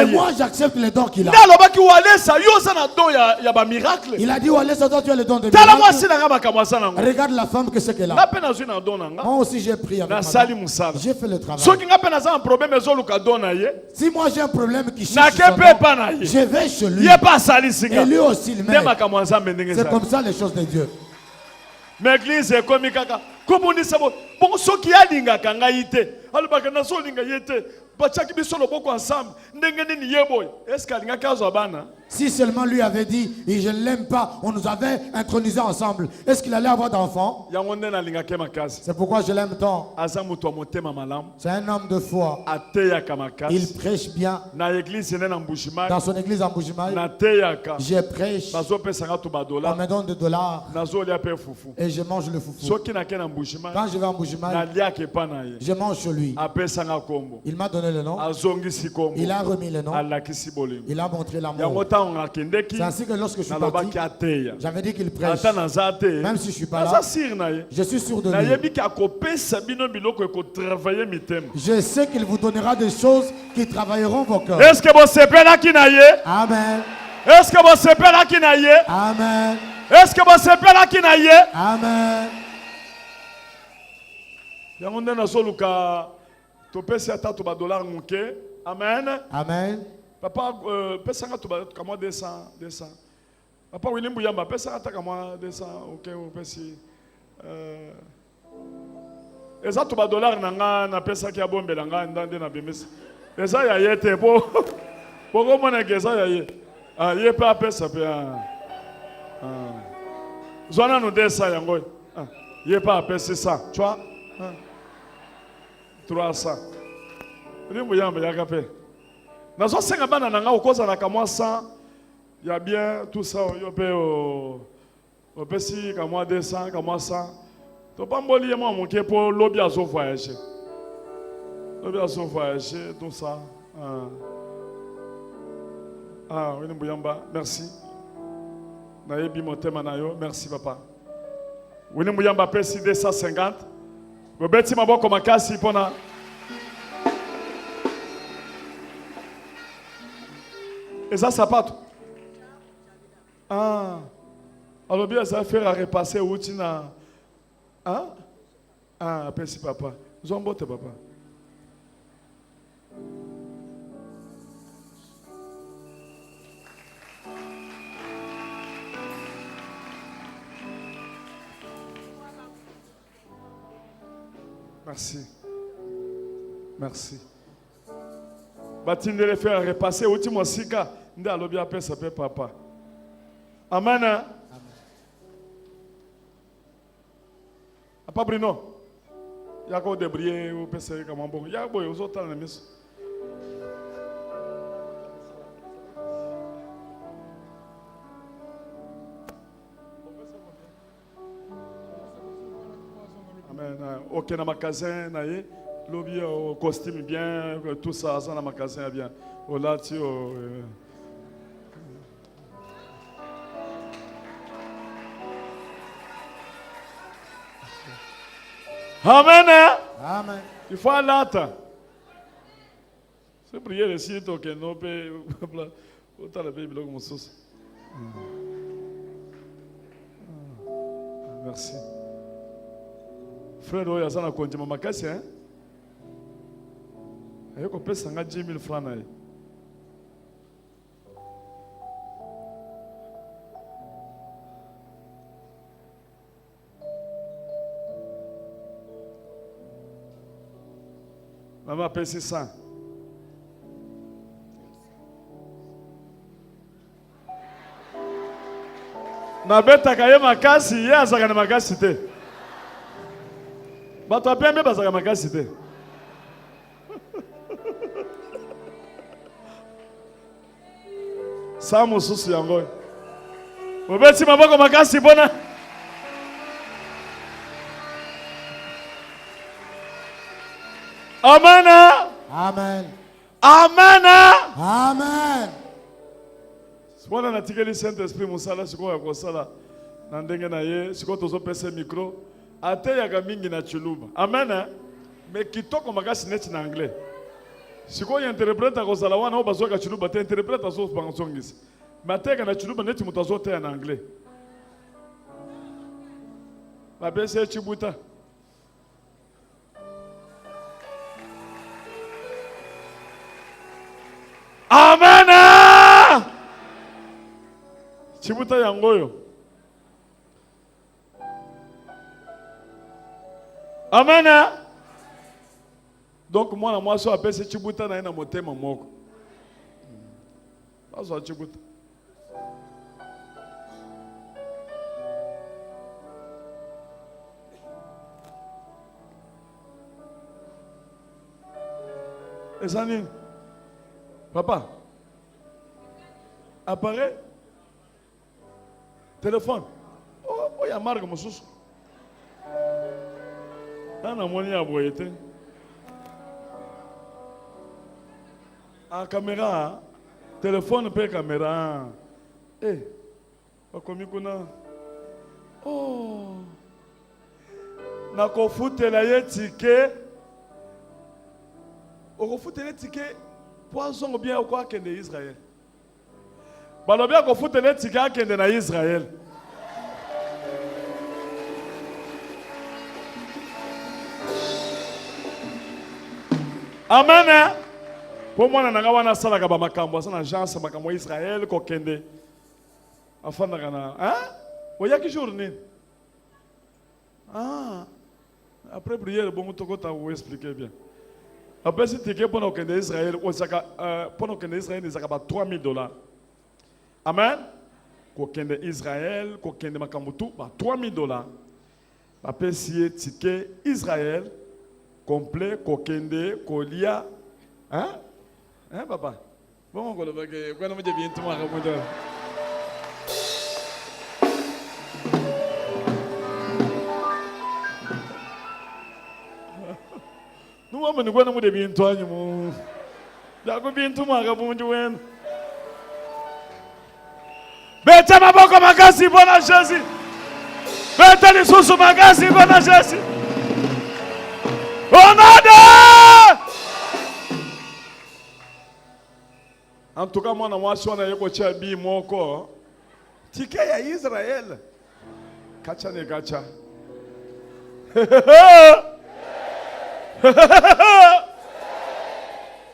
Et moi j'accepte les dons qu'il a. Il a dit Walesa, toi tu as le don de miracle. Regarde la femme que c'est qu'elle a. Moi aussi j'ai prié avec madame. J'ai fait le travail. Si moi j'ai un problème qui cherche son don, je vais chez lui. Et lui aussi il m'aide. C'est comme ça les choses de Dieu. Mais l'église est comme kaka. Comme on dit ça, bon, ceux qui a linga kanga ite, alubaka na so linga yete, bachaki biso loboko ensemble, ndenge ni yeboy. Est-ce que linga kazo bana? Si seulement lui avait dit, et je ne l'aime pas, on nous avait intronisés ensemble, est-ce qu'il allait avoir d'enfants? C'est pourquoi je l'aime tant. C'est un homme de foi. Il prêche bien. Dans son église en Bujimaï, je prêche. On me donne $2 et je mange le foufou. Quand je vais en Bujimaï, je mange chez lui. Il m'a donné le nom. Il a remis le nom. Il a montré l'amour. C'est ainsi que lorsque je suis parti, j'avais dit qu'il prêche. Même si je ne suis pas là, je suis sûr de lui. Je sais qu'il vous donnera des choses qui travailleront vos cœurs. Est-ce que vous savez là qui naïe? Amen. Est-ce que vous savez là qui naïe? Amen. Est-ce que vous savez là qui naïe? Amen. Amen. Amen. Papa, pesanga tu ba kama 200. Papa William Bouyamba, pesanga ta kama 200, ok, on pesi. Eza tu ba dollar nanga na pesa ki abombela nga ndande na bimisa. Eza ya yete po. Poko mona geza ya ye. Ah, ye pa pesa pe Zona no 200 yango. Ah, ye pa pesa ça, tu vois? 300. William Bouyamba ya kape. Nazo senga bana nanga okoza na kamwa 100 ya bien tout ça yo pe o pesi kamwa 200 kamwa 100 to pamboli yema moke po lobi azo voyager tout ça oui Mbuyamba merci na yebi motema na yo merci papa oui Mbuyamba pesi 250 bobeti maboko makasi pona. Et ça, ça part. Alors bien, ça fait à repasser où tu n'as. Merci papa. Nous avons papa. Merci. Merci. Batinde le faire repasser ultimo sika nda alobi apesa pe papa. Amen. Papa Bruno. Yako debrier ou pesa kama bon. Ya boy uzota na miso. Amen. OK na magasin na ye. Lobby au costume bien, tout ça, ça dans le magasin bien. Au là, tu Amen. Amen. Il faut aller là. C'est prier le site que nous peut autant le pays comme sauce. Merci. Frère, il y a ça na compte ma makasi hein. Il y a 10 000 francs. Maman appelle 600. Nabeta kaye makasi, ye azaka na makasi te. Bato apembe bazaka makasi te. Samu susu yango. Obeti maboko makasi bona. Amen. Amen. Amen. Amen. Voilà na tikeli Saint-Esprit musala siko ya kosala na ndenge na ye siko tozo pesa micro ate ya mingi na chuluba. Amen. Mais kitoko makasi neti na anglais. Siko interprète ko sala wana obazo ka chuluba te interprète aso bangongisi. Mateka na chuluba neti mutazo te en anglais. La bese chibuta. Amen. Chibuta yangoyo. Amen. Donc moi so apese chibuta na ina motema moko. Aso chibuta. Ezani. Papa. Appareil. Téléphone. Oh, il y a marque mususu. Ana moni ya boyete. A caméra, téléphone pe caméra. Eh. Bakomi kuna. Oh. Na kofutela ye ticket. Okofutela ticket. Poisson bien quoi que de Israël. Balobia kofutela ticket que de Israël. Amen. Pour moi, na ngawana sala kaba makambo sana agence makambo Israël ko kende. Afana kana, hein? Oya ki journée. Ah. Après prière, bon to kota vous expliquer bien. Après si ticket pour nous kende Israël, on saka pour nous kende Israël, ils saka $3,000. Amen. Ko kende Israël, ko kende makambo tout, $3,000. Après si ticket Israël complet, kokende, kolia. Hein? Hein, papa? Bon, on va le faire. Quand on me dit bien, tout le monde. Nous, on me dit bien, toi, nous. D'accord, bien, tout le monde. Bête ma boca, ma casse, bonne Jésus. Bête les sous ma casse, bonne Jésus. En tout cas, moi, je suis un peu moko. Ticket ya Israël. Kacha ne kacha.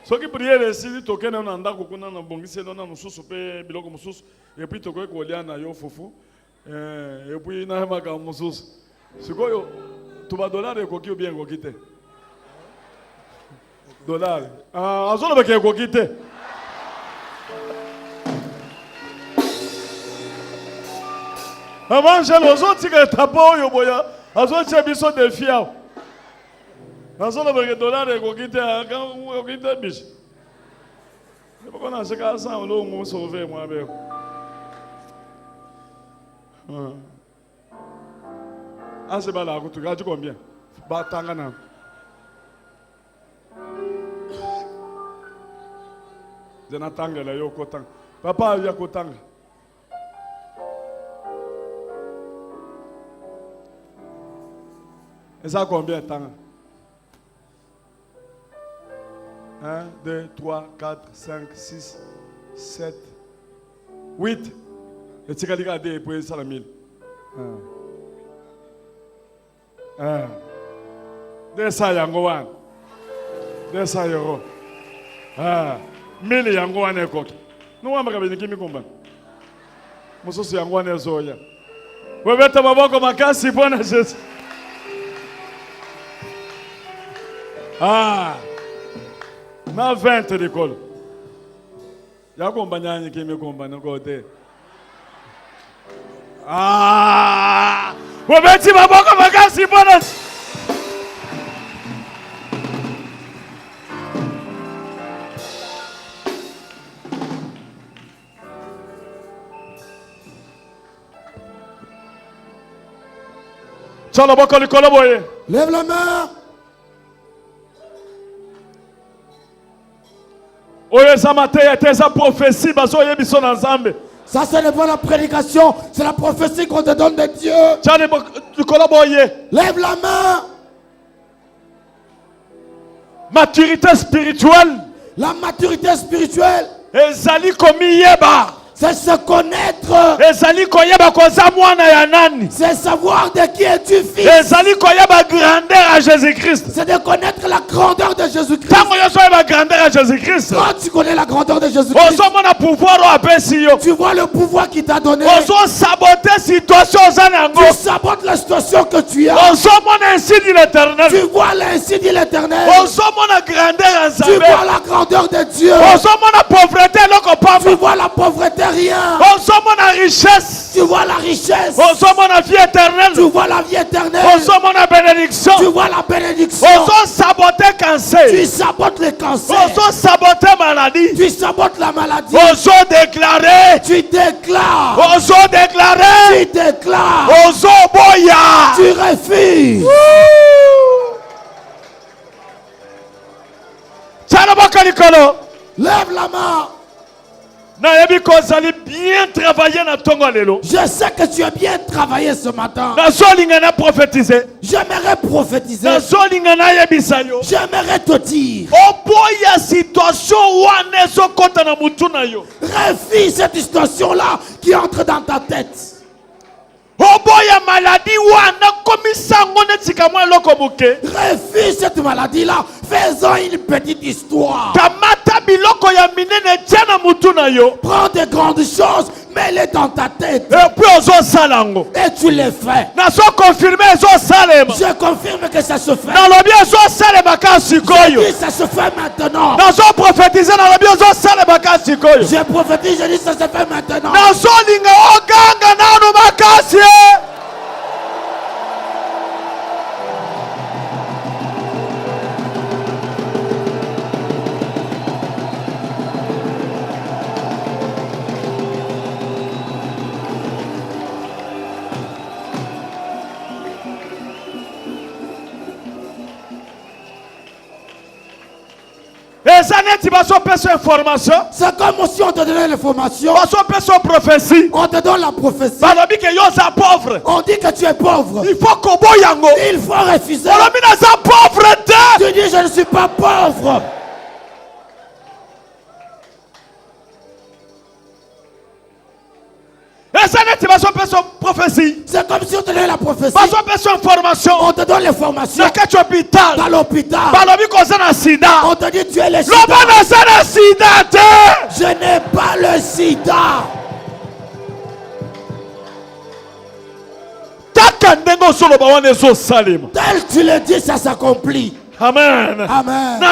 Ce qui prière ici, toke na nanda kokuna na bongisi na mususu pe biloko mususu et puis toke ko lia na yo fufu et puis na maka mususu. Sikoyo tuba dollar e koki bien kokite. Dollar. Ah, azona ba ke kokite. Avant, j'ai les autres qui tapent au boya. Azona chebiso de fiao. Azona ba ke dollar e kokite quand kokite biche. Et pourquoi on a ce cas ça on l'a sauvé moi avec. Ah c'est pas là tu gagnes combien? Ba tangana. Zenatanga la yo kotang. Papa ya kotanga. Et ça combien de temps? 1, 2, 3, 4, 5, 6, 7, 8. Et tu as regardé pour ça la 1000. 200 yangowan. 200 euros. 1000 yangowan et coq. Nous on va regarder qui me combat. Monsieur c'est yangowan et zoya. Vous mettez ma voix comme un casse si bon Jésus. Ah. Na 20 d'école. Ya komba nyanya qui me combat no côté. Ah. Vous mettez ma voix comme un casse si bon. Lève la main. Ça, ce n'est pas la prédication, c'est la prophétie qu'on te donne de Dieu. Lève la main. Maturité spirituelle. La maturité spirituelle, Ezali komiyeba. c'est se connaître. Ezali koyeba koza mwana ya nani. C'est savoir de qui es-tu fils. Ezali koyeba grandeur à Jésus-Christ. C'est de connaître la grandeur de Jésus-Christ. Tango yoso yeba grandeur à Jésus-Christ. Quand tu connais la grandeur de Jésus-Christ, Ozo mona pouvoir o apesi yo. tu vois le pouvoir qu'il t'a donné. Ozo saboter situation zanango. Tu sabotes la situation que tu as. Ozo mona ainsi dit l'Éternel. Tu vois l'ainsi dit l'Éternel. Ozo mona grandeur à Tu Zambé. vois la grandeur de Dieu. Ozo mona pauvreté loko Tu papa. vois la pauvreté, rien. Ozo mona richesse. Tu vois la richesse. Ozo mona vie éternelle. Tu vois la vie éternelle. Ozo mona bénédiction. Tu vois la bénédiction. Ozo saboter cancer. Tu sabotes le cancer. Ozo saboter maladie. Tu sabotes la maladie. Ozo déclarer. Tu déclares. Ozo déclarer. Tu déclares. Ozo boya. Tu refuses. Tchanaboka likolo. Lève la main. Nayebi kozali bien travaillé na tongo lelo. Je sais que tu as bien travaillé ce matin. Nazolinga na prophétiser. J'aimerais prophétiser. Nazolinga na yebisa yo. J'aimerais te dire. Oboya situation wana ezokota na mutu na yo. Refuse cette situation-là qui entre dans ta tête. Oboya maladie wana komisango netika mwa eloko moke. Refuse cette maladie-là. Faisons une petite histoire. Kamata biloko ya minene tia na mutu na yo. Prends des grandes choses, mets-les dans ta tête. Et puis ozosala yango. Et tu les fais. Nazo confirmer ezosalema. Je confirme que ça se fait. Nalobi ezosalema ka sikoyo. Je dis ça se fait maintenant. Nazo prophétiser nalobi ezosalema ka sikoyo. Je prophétise, je dis ça se fait maintenant. Nazo linga oganga nanu makasi. Information. C'est comme si on te donnait l'information. Prophétie. On te donne la prophétie. On dit que tu es pauvre. Il faut Il faut refuser. Tu dis je ne suis pas pauvre. C'est comme si on te donnait la prophétie. On te donne l'information. Dans l'hôpital. On te dit tu es le sida. Je n'ai pas le sida. Tel tu le dis, ça s'accomplit. Amen. Amen.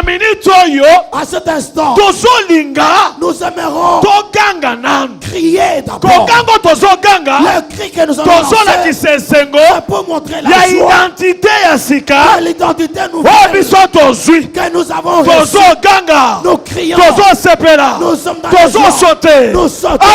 À cet instant, nous aimerons crier d'abord. Le cri que nous avons lancé, c'est pour montrer la joie de l'identité nouvelle que nous avons reçue. Nous crions, nous sommes dans la joie. Nous sautons.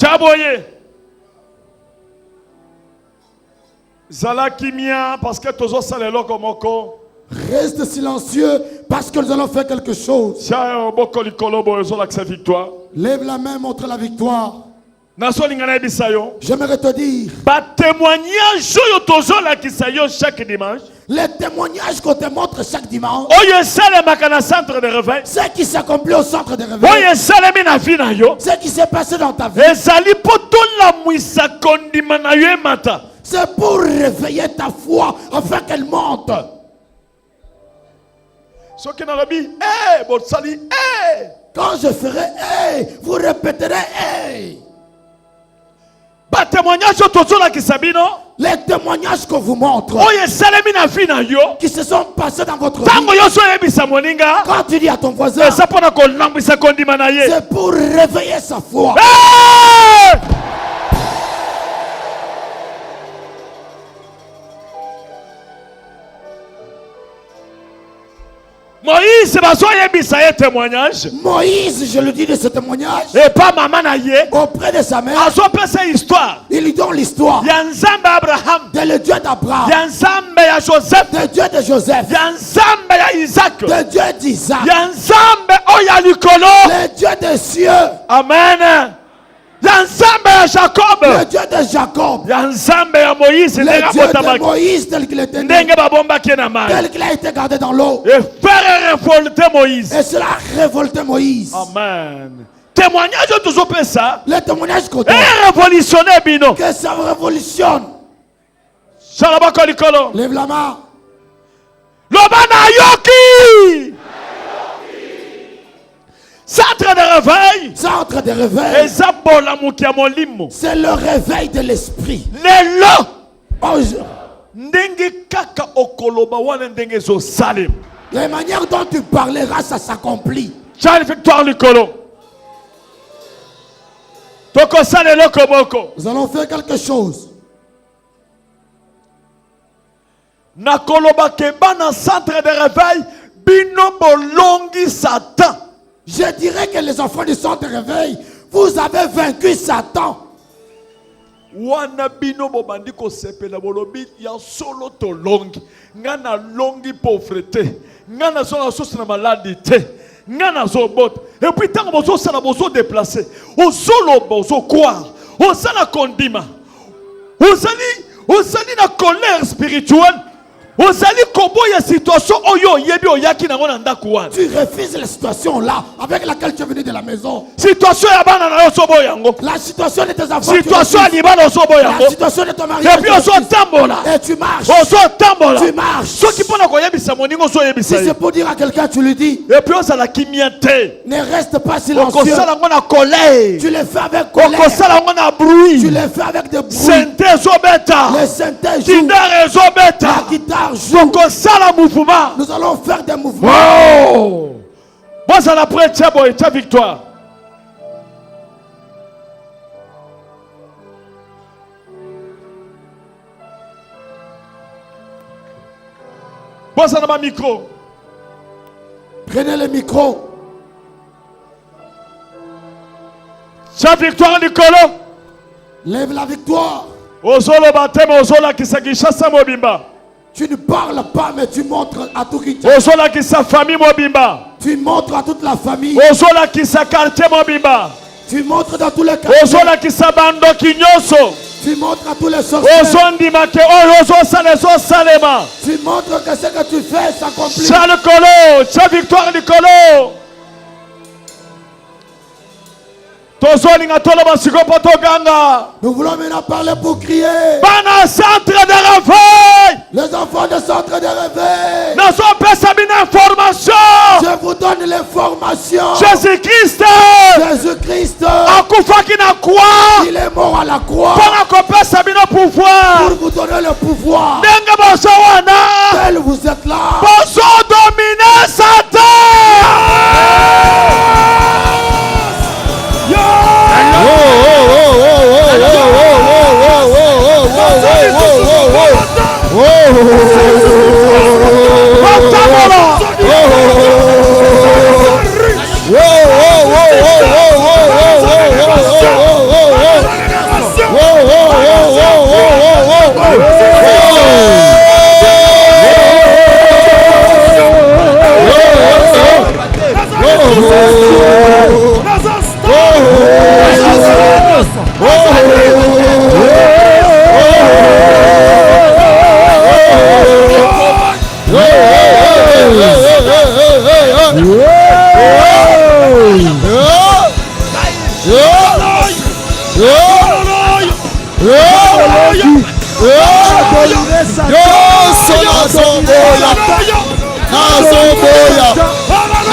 Chaboye. Zala kimia parce que tozo salelo komoko. Reste silencieux parce que nous allons faire quelque chose. Lève la main, montre la victoire. J'aimerais te dire chaque dimanche. Les témoignages qu'on te montre chaque dimanche, ce qui s'accomplit au centre de réveil, ce qui s'est passé dans ta vie, c'est pour réveiller ta foi afin qu'elle monte. Quand je ferai hey, vous répéterez hey. Les témoignages qu'on vous montre qui se sont passés dans votre vie. Quand tu dis à ton voisin, c'est pour réveiller sa foi. Hey! Moïse, je le dis de ce témoignage. Et pas maman auprès de sa mère. Il lui donne l'histoire. De le Dieu d'Abraham. De Dieu de Joseph. De Dieu d'Isaac. Le Dieu des cieux. Amen. Jacob. Le Dieu de Jacob. Moïse. Le Dieu de Moïse tel qu'il était né. Tel qu'il a été gardé dans l'eau. Et faire révolter Moïse. Et cela a révolté Moïse. Amen. Témoignage de toujours ça. Le témoignage qu'on donne. Et révolutionner Bino. Que ça révolutionne. Lève la main. Lobana Yoki. Centre de réveil. Centre de réveil. C'est le réveil de l'esprit. La manière dont tu parleras, ça s'accomplit. Nous allons faire quelque chose. Centre de réveil. Bino bolongi Satan. Je dirais que les enfants du centre de réveil, vous avez vaincu Satan. Wana bino bobandi ko sepela bolobi ya solo to longi ngana longi pauvreté ngana solo source na maladie ngana zo bot et puis tant bozo sala bozo déplacer au solo bozo croire au sala kondima au sali na colère spirituelle. Tu refuses la situation là avec laquelle tu es venu de la maison. Situation la situation de tes enfants. Situation la situation de ton mari. Et puis et tu marches. Tu marches. Si c'est pour dire à quelqu'un, tu lui dis. Et puis ne reste pas silencieux. Tu le fais avec colère. Tu le fais avec des bruits. Le synthèse joue. La guitare. Nous allons faire des mouvements. Wow. Moi, ça l'après, tiens, victoire. Moi, ça n'a pas micro. Prenez le micro. Tiens, victoire, Nicolas. Lève la victoire. Tu ne parles pas, mais tu montres à tout qui tient. Tu montres à toute la famille. Tu montres dans tous les cas. Tu montres à tous les sorciers. Tu montres que ce que tu fais s'accomplit. Victoire Nicolo. Nous voulons maintenant parler pour crier. Centre de réveil. Les enfants de centre de réveil. Je vous donne l'information. Jésus-Christ. Il est mort à la croix. Pour vous donner le pouvoir. Tel vous êtes là. Dominer Satan.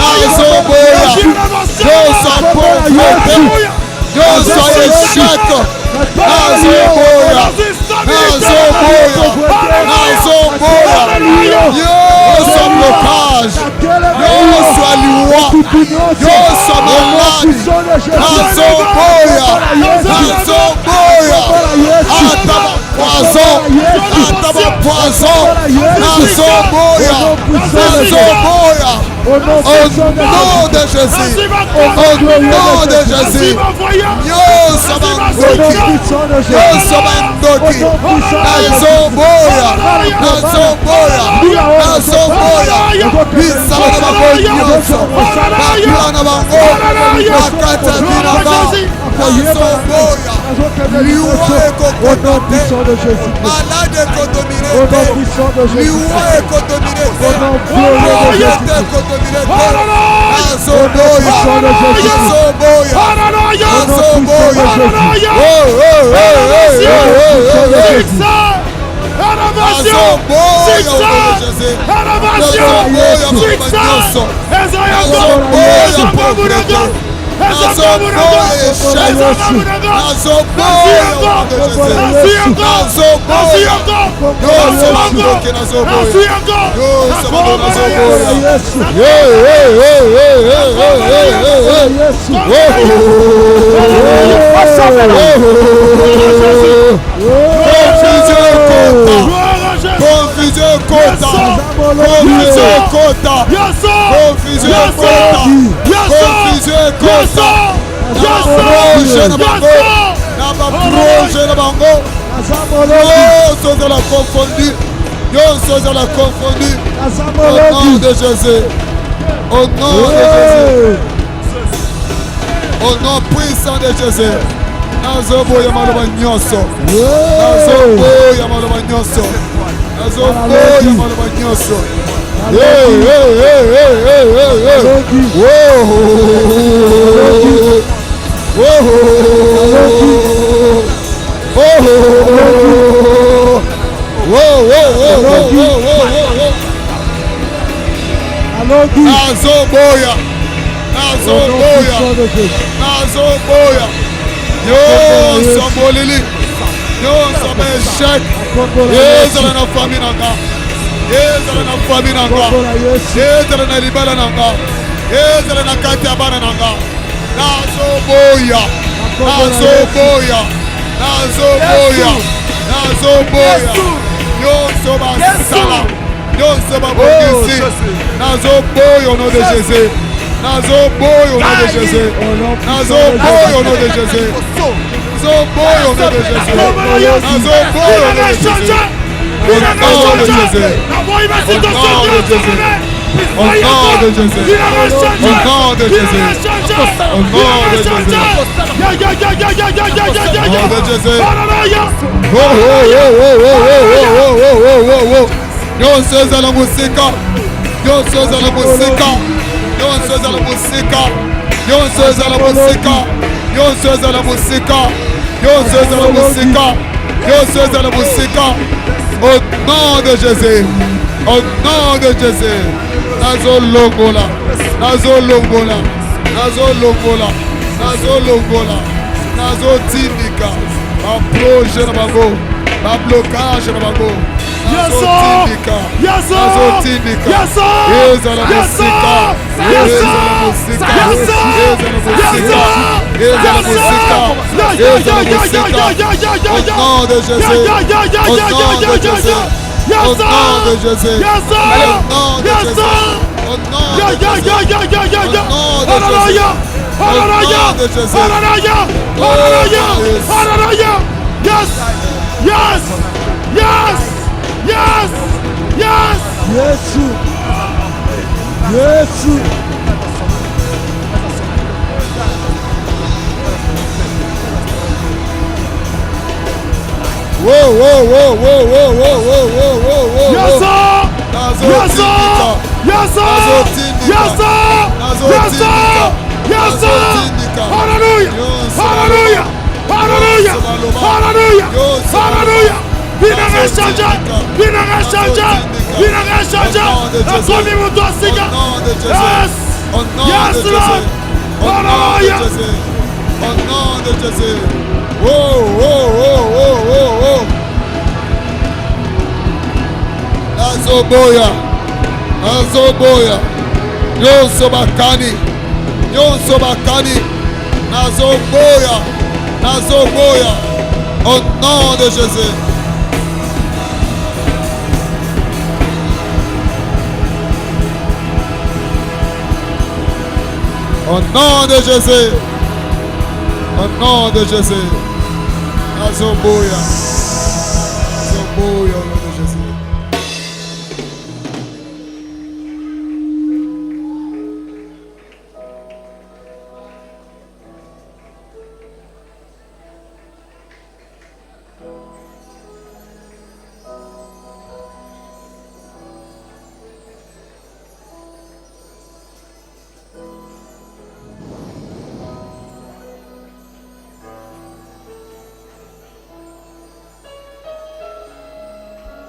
nazoboya nyonso ya pauvreté nyonso ya échec nazoboya nyonso ya blocage nyonso ya liwa nyonso ya maladi nazoboya ata bapoison nazoboya au nom de Jésus nyonso bandoki nazoboya bisala na bango nyonso bakila na bango bakati ya binanga nazoboya liwa ekokotote malade ekodomine te liwa ekodomine te oyete ekodomine te nazoboya au nom de Jésus, au nom de Jésus, au nom puissant de Jésus. Nazoboya maloba nyonso nazoboya maloba nyonso nazoboya maloba nyonso nazoboya nyonso molili nyonso maéchec ezala na famille nanga ezala na famille nanga ezala na libala nanga ezala na kati ya bana nanga nazoboya nyonso basala nyonso babongisi nazoboya au nom de Jésus nazoboya au nom de Jésus nazoboya au nom de Jésus nazoboya au nom de Jésus nazoboya au nom de Jésus au nom de Jésus au nom de Jésus au nom de Jésus au nom de Jésus nyonso ezala mosika nyonso ezala mosika nyonso ezala mosika nyonso ezala mosika nyonso ezala mosika nyonso ezala mosika nyonso ezala mosika au nom de Jésus au nom de Jésus nazolongola nazolongola nazolongola nazolongola nazotindika baproje na bango bablocage na bango nazotindika nazotindika ezala mosika ezala mosika ezala mosika ezala mosika au nom de Jésus au nom de Jésus au nom de Jésus au nom de Jésus au nom de Jésus Yes! Yes! Yes! Yes! Yes! Yesu! Yesu! Whoa, whoa, whoa, whoa, whoa, whoa, whoa, whoa, whoa. Yes, sir! Yes, sir! Yes, sir! Yes, sir! Yes, sir! Yes, sir! Hallelujah! Hallelujah! Hallelujah! Hallelujah! Hallelujah! Binanga chanja! Binanga chanja! Binanga chanja! Akomi mutu asika! Yes! Au nom de Jésus. Au nom de Jésus. Au nom de Jésus. Oh, oh, oh, oh, oh, oh. Nazoboya. Nazoboya. Nyonso bakani. Nyonso bakani. Nazoboya. Nazoboya. Au nom de Jésus. Au nom de Jésus. Au nom de Jésus. Nazoboya. Nazoboya au nom de Jésus.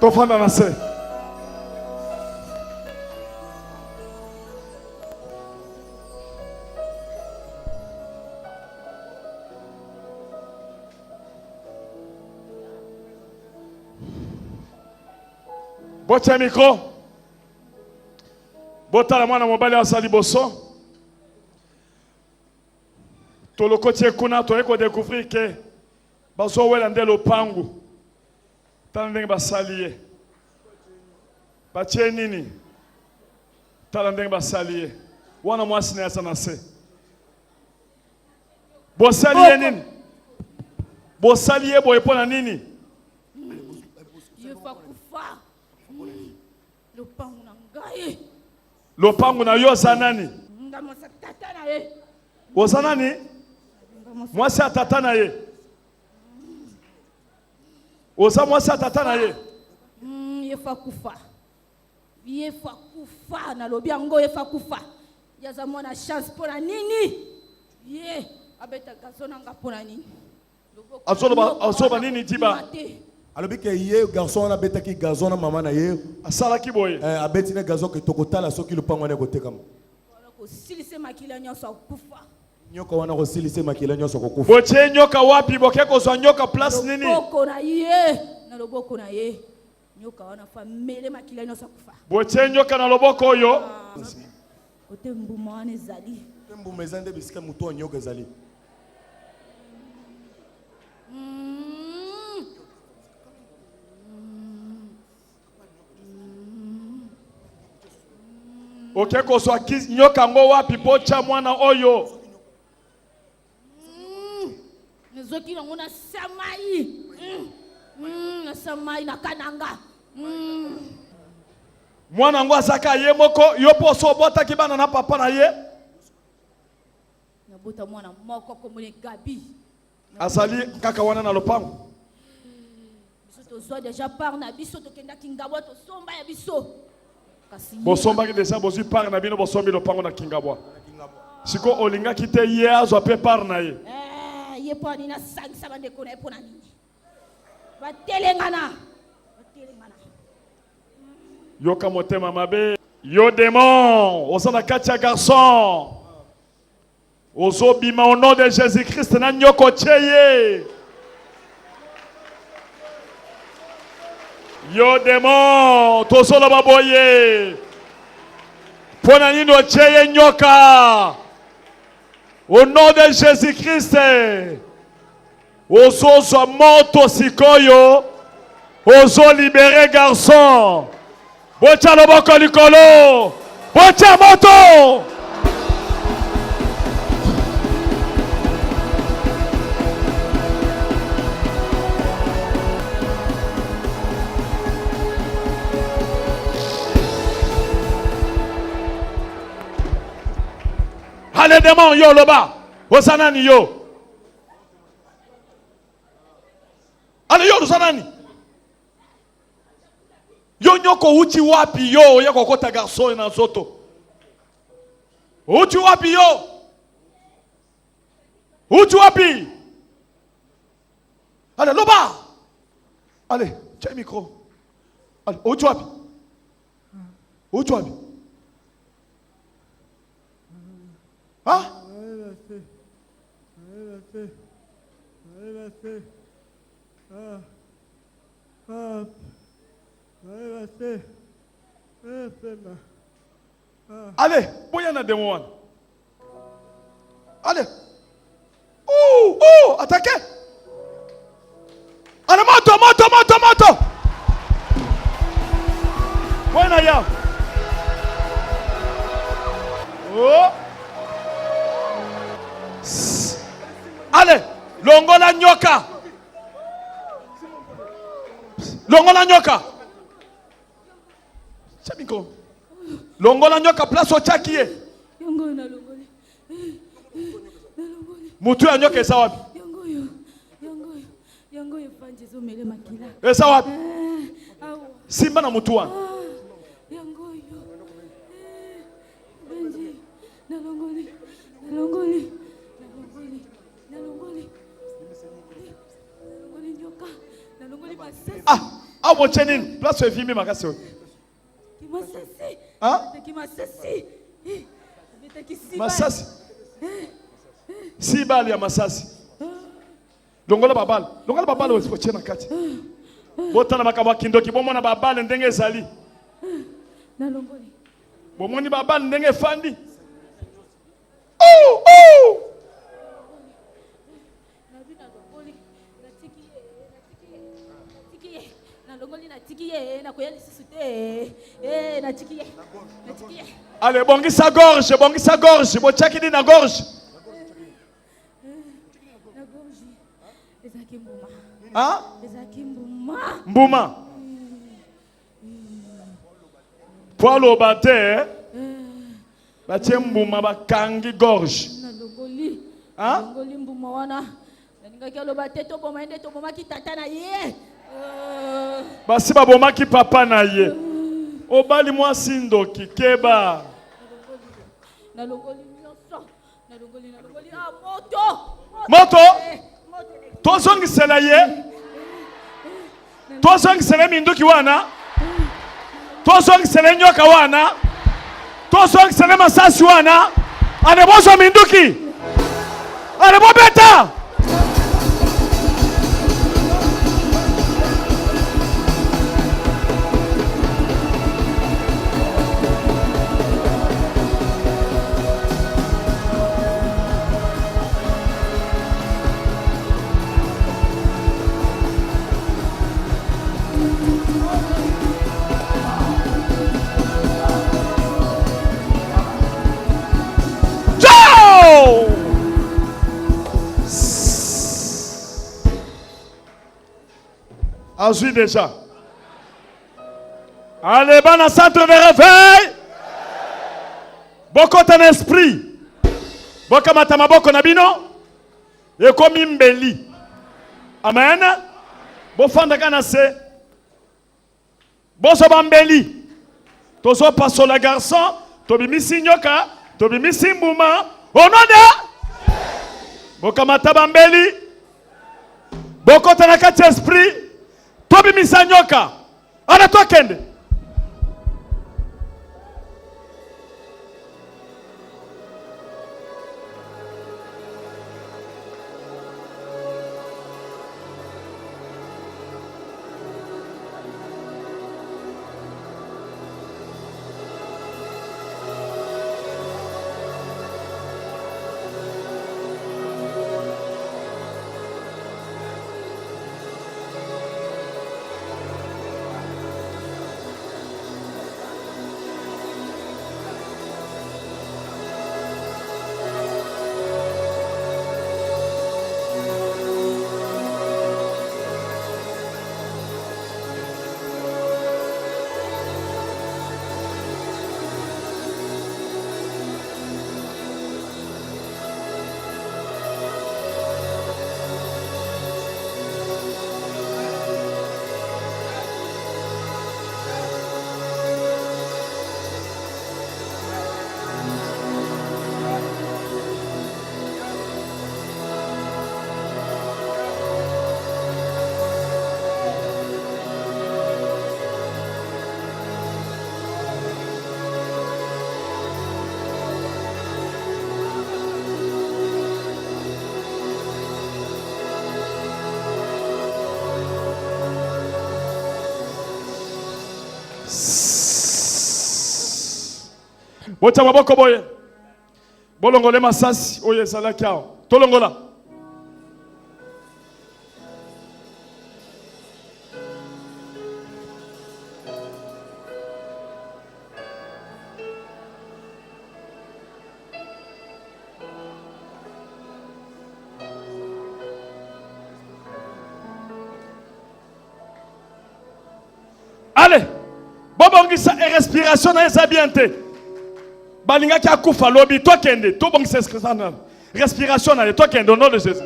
Tofanda na se. Botia micro. Botala mwana mobali asali boso. Toloko tie kuna toyeko découvrir que bazo wela ndelo pangu. Tala ndenge basali ye. Batie nini? Tala ndenge basali ye. Wana mwasi na yasa na se. Bosali ye nini? Bosali ye boye pona nini? Yefa kufa. Lopangu na ngai. Lopangu na yo za nani? Ngamosa tata na ye. Oza nani? Mwasi ya tata na ye. Oza mwasi ya tata na ye. Yefa kufa. Yefa kufa na lobi yango yefa kufa. Yaza mwana chance pona nini? Ye abeta gazona nga pona nini? Azoba nini diba? alobi ke ye garçon na betaki gazon na mama na ye asala ki boye abeti na gazon ke tokotala soki lupango na kotekama ko silise makila nyoso kufa nyoka wana ko silise makila nyoso ko kufa boche nyoka wapi boke ko zwa nyoka place nini loboko na ye na loboko na ye nyoka wana fa mele makila nyoso kufa boche nyoka na loboko oyo kote mbuma wana ezali mbuma ezande bisika muto nyoka ezali oke kozwa nyoka ngo wapi pocha mwana oyo nzoki nango na samai na samai na kananga mwana ngo azaka ye moko yo poso botaki bana na papa na ye nabota mwana moko komone Gabi azali kaka wana na lopango biso tozwa déjà part na biso tokendaki Ngabwa tosomba ya biso bosomba ki déjà bozwi part na bino bosombi lopango na Kingabwa siko olinga kite ye azwa pe part na ye ye po ni na sangisa bandeko na epona nini batelengana yoka motema mabe yo démon osana kati ya garçon ozobima au nom de Jésus-Christ na nyoko cheye yo démon tosolo baboye pona nini ocheye nyoka au nom de Jésus-Christ ozozwa moto sikoyo ozo libéré garçon bocha loboko likolo bocha moto allez démon yo loba osanani yo allez yo osanani yo nyoko uchi wapi yo ya kokota garçon na zoto uchi wapi yo uchi wapi allez loba allez tiens micro allez uchi wapi Hein? Allez, boyana de moi. Allez. Attaquez. Allez, moto. Boyana ya. Oh. Allez, longola nyoka. Chamiko. Longola nyoka place au chakie. Mutu ya nyoka esa wapi? Esa wapi? Simba na mutu wa. Ah, mon chenin, place au vimi makasi. Hein? Masasi. Si bali ya masasi. Longola babal au chena kati. Botana makaba kindoki bomona babal ndenge ezali. Na longoli. Bomoni babal ndenge fandi. Allez, bongisa gorge, bochaki na gorge. Hein? Mbuma. Poilo bate, batie mbuma bakangi gorge. Hein? Basi babomaki papa na ye. Obali mwasi ndoki keba. Moto. Tozongi sela ye. Tozongi sela minduki wana. Tozongi sela nyoka wana. Tozongi sela masasi wana. Anebozo minduki. Anebobeta. Azui déjà. Allez, dans le centre de réveil. Boko ton esprit. Boka matama boko nabino. Et comme imbeli. Amen. Bofanda kanase. Boso bambeli. Tozo paso la garçon. Tobi misi nyoka. Tobi misi mbuma. Au nom de. Boka matabambeli. Boko tanakati esprit. Tobi misanyoka. Ana tokende. Bota maboko boye. Bolongole masasi oye sala kyao. Tolongola. Allez, bobongisa et respiration na esa bien te. Balinga ki akufa lobi to kende, to bongisa respiration na to kende au nom de Jésus.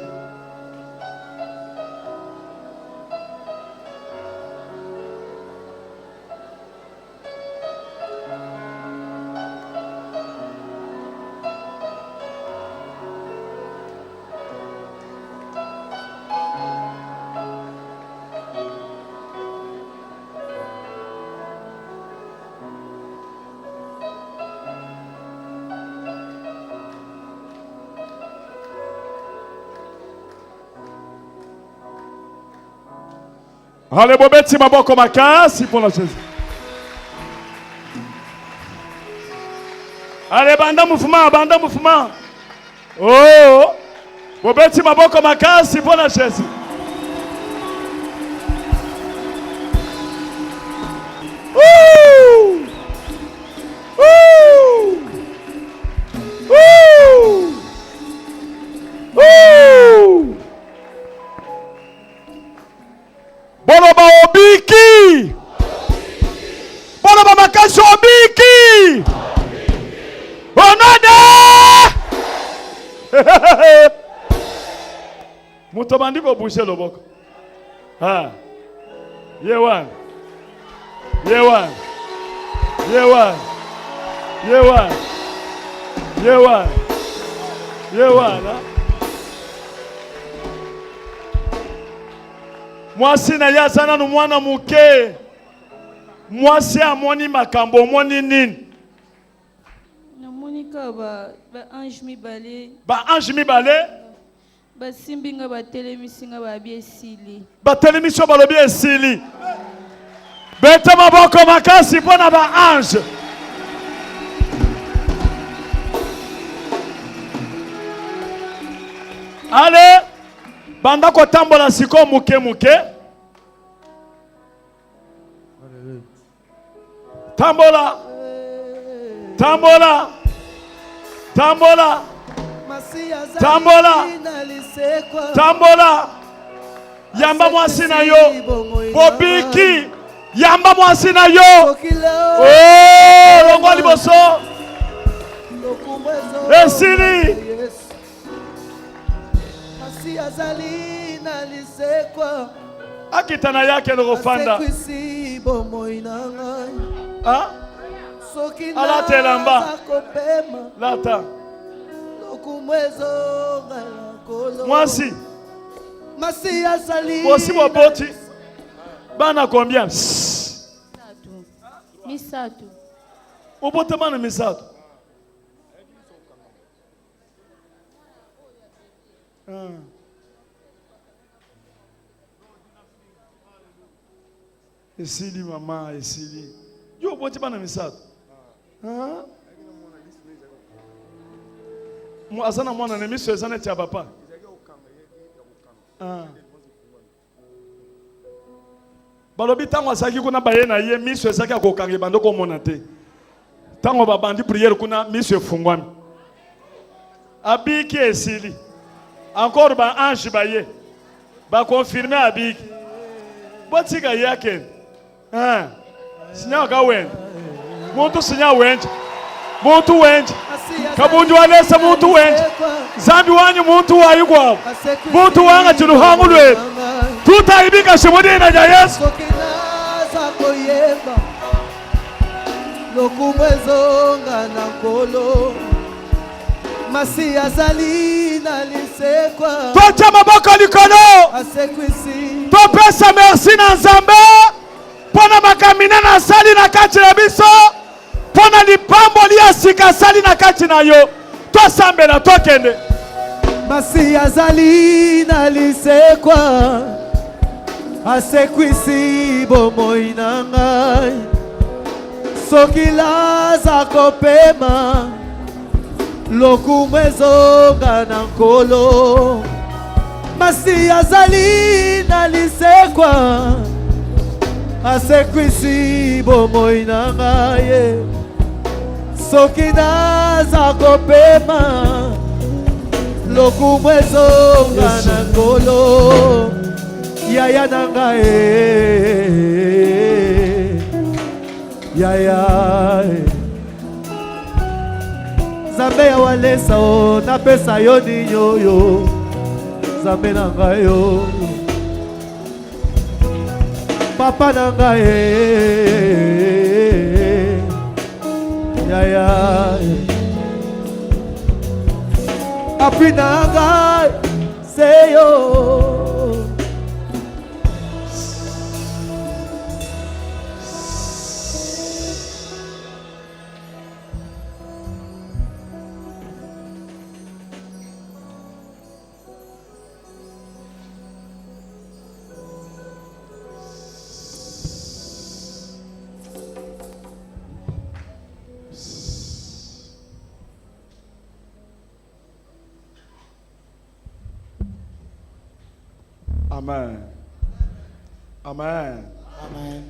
Allez, bobeti maboko makasi pour la Jésus. Allez, banda mouvement. Oh, bobeti maboko makasi pour la Jésus. Ouh! Ouh! Ouh! Ouh! Boloba obiki. Boloba makasi obiki. Onade. Mutobandi ko boucher loboko. Ah. Yewan. Mwasi na yazana no mwana muke. Mwasi amoni makambo moni nini? Na monika ba ange mibale. Ba ange mibale? Ba simbinga ba telemisinga ba biesili. Ba telemisio ba lobi esili. Beta maboko makasi pona ba ange. Allez, banda ko tambola siko muke. Tambola. Yamba mwasi na yo. Bobiki. Yamba mwasi na yo. Oh, longo liboso. Esili. Akitana yake nogofanda. Ah? Alate lamba. Lata. Mwasi. Mwasi waboti. Bana combien? Misatu. Ubote bana misatu. Esili mama, esili. Yo bote bana misatu. Asana mwana ne miso ezana tia papa. Balobi tango asaki kuna baye na ye miso ezaki akokanga bando ko mona te. Tango babandi prière kuna miso efungwami. Abiki esili. Encore ba ange baye. Ba confirmer abiki. Botika yake. Sinya ka wen. Muntu sinya wenje. Muntu wenje. Kabunju alesa muntu wenje. Zambi wanyu muntu wayigwa. Muntu wanga chiruhangu lwe. Tutaibika shimudina ya Yesu. Lokumwezonga na kolo. Masi azali na lisekwa. Tocha maboko likolo. Asekwisi. Topesa merci na Nzambe. Pona makamina na sali na kati na biso. Pona lipambo lia sika sali na kati na yo. Tosambela tokende. Masi azali na lisekwa. Asekwisi bomoi na ngai. soki laza kopema lokumu ezonga na nkolo masi azali na lisekwa asekwisi bomoi na ngai soki naza kopema lokumu ezonga na nkolo yaya na ngai yaya Nzambe ya walesa o napesa yo ninyo yo Nzambe na ngai yo papa na ngai yaya api na ngai se yo Amen. Amen. Amen.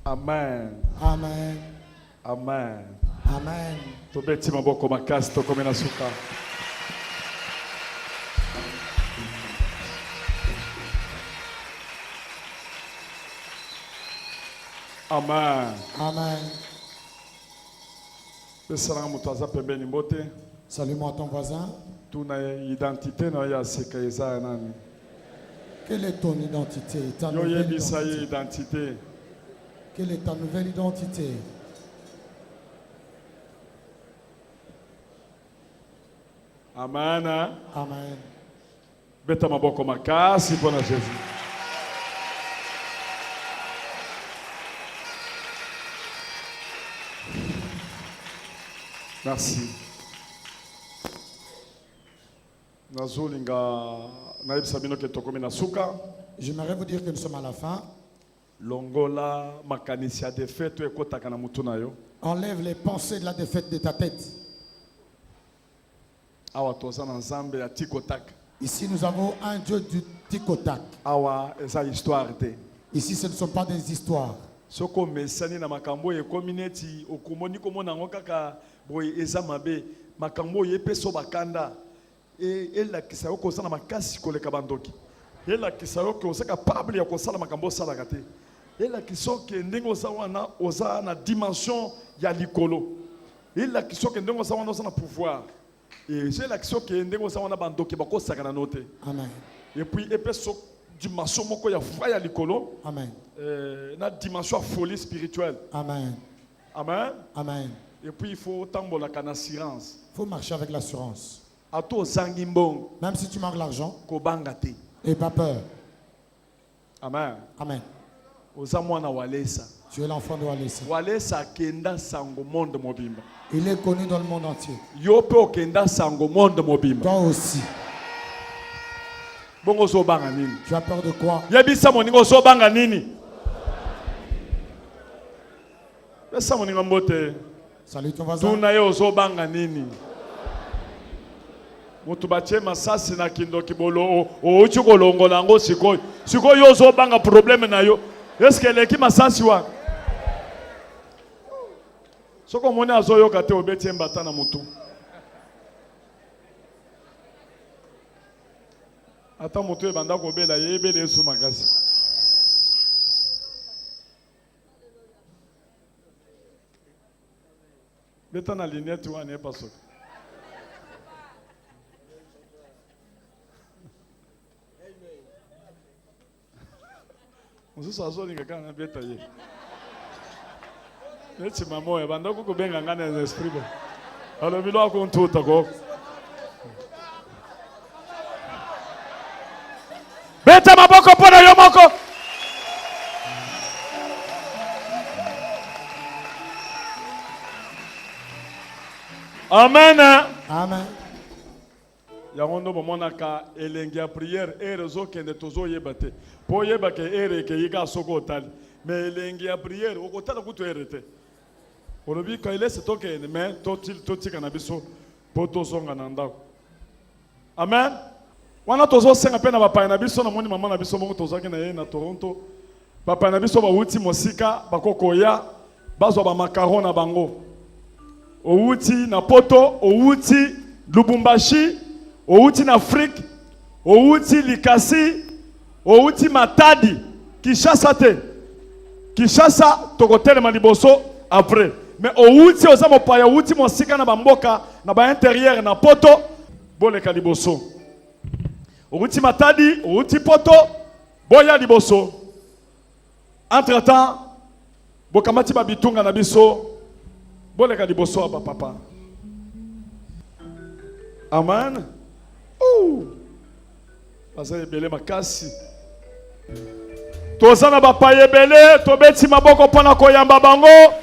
Amen. Amen. Amen. Amen. Tobeti maboko makasi tokome na suka. Amen. Amen. Pesana mutu aza pembeni mbote. Salue-moi ton voisin. Tuna identité na ya seka eza nani? Quelle est ton identité? Ta Yo nouvelle yebisa ye identité. identité. Quelle est ta nouvelle identité? Amen. Amen. Beta maboko makasi mpona Jésus. Merci. Nazolinga naibisa bino ke tokomi na suka. J'aimerais vous dire que nous sommes à la fin. Longola makanisi ya défaite ekotaka na mutu na yo. Enlève les pensées de la défaite de ta tête. Awa toza na nzambe ya tikotak. Ici, nous avons un Dieu du tic-au-tac. Awa eza histoire te. Ici, ce ne sont pas des histoires. Soko mesani na makambo ekomi neti okomoni komona ngo kaka boye eza mabe makambo yepeso bakanda elakisa yo kozala makasi koleka bandoki elakisa yo ke oza capable ya kosala makambo osalaka te elakisa yo ke ndenge oza wana oza na dimension ya likolo elakisa yo ke ndenge oza wana oza na pouvoir elakisa yo ke ndenge oza wana bandoki bakosaka na no te. Amen. Et puis epeso dimension moko ya foi ya likolo. Amen. Na dimension folie spirituelle. Amen. Amen. Amen. Et puis il faut tambola kana assurance. Il faut marcher avec l'assurance. Ato zangimbong. Même si tu manques l'argent, Kobangate. n'aie pas peur. Amen. Amen. Oza mwana walesa. Tu es l'enfant de Walesa. Walesa kenda sango monde mobimba. Il est connu dans le monde entier. Yopo kenda sango monde mobimba. Toi aussi. Bongo so banga nini? Tu as peur de quoi? Yebisa moningo so banga nini? Besa moningo mbote. Salut ton voisin. Tuna yo so banga nini? Mutu bache masasi na kindo kibolo o uchi kolongola ngo sikoyo. Sikoyo yo so banga problème na yo. Est-ce que leki masasi wa? Soko moni azoyo kate obeti mbata na mutu. Ata mutu ebanda kobela yebele Yesu makasi. Beta na lignette wana e paso. Mususu azolinga kana beta ye. Neti mamo ebanda kubenga ngana na esprit. Alo bilo akontuta ko. Beta maboko pona yo moko. Amen. Amen. Yangondo momonaka elengi ya prière erezo kende tozo yebate. Po yeba ke ere ke yiga soko tali. Mais elengi ya prière okotala kutu erete. olobi kaile c'est toi qui mais toti kanabiso poto zonga nanda. Amen. Wana tozo senga pe na bapa na biso na moni mama na biso moko tozaki na ye na Toronto. Papa na biso ba wuti mosika bakokoya bazwa ba macaron na bango. Outi na poto, outi Lubumbashi, outi na Afrique, outi Likasi, outi Matadi, Kinshasa te. Kinshasa tokotele maliboso après. Mais outi osamo paya outi mosika na bamboka na ba intérieur na poto boleka liboso. Outi Matadi, outi poto boya liboso. Entre-temps, bokamati babitunga na biso boleka liboso aba papa. Amen. Baza ebele makasi. Toza na bapa ebele, tobeti maboko pona koyamba bango.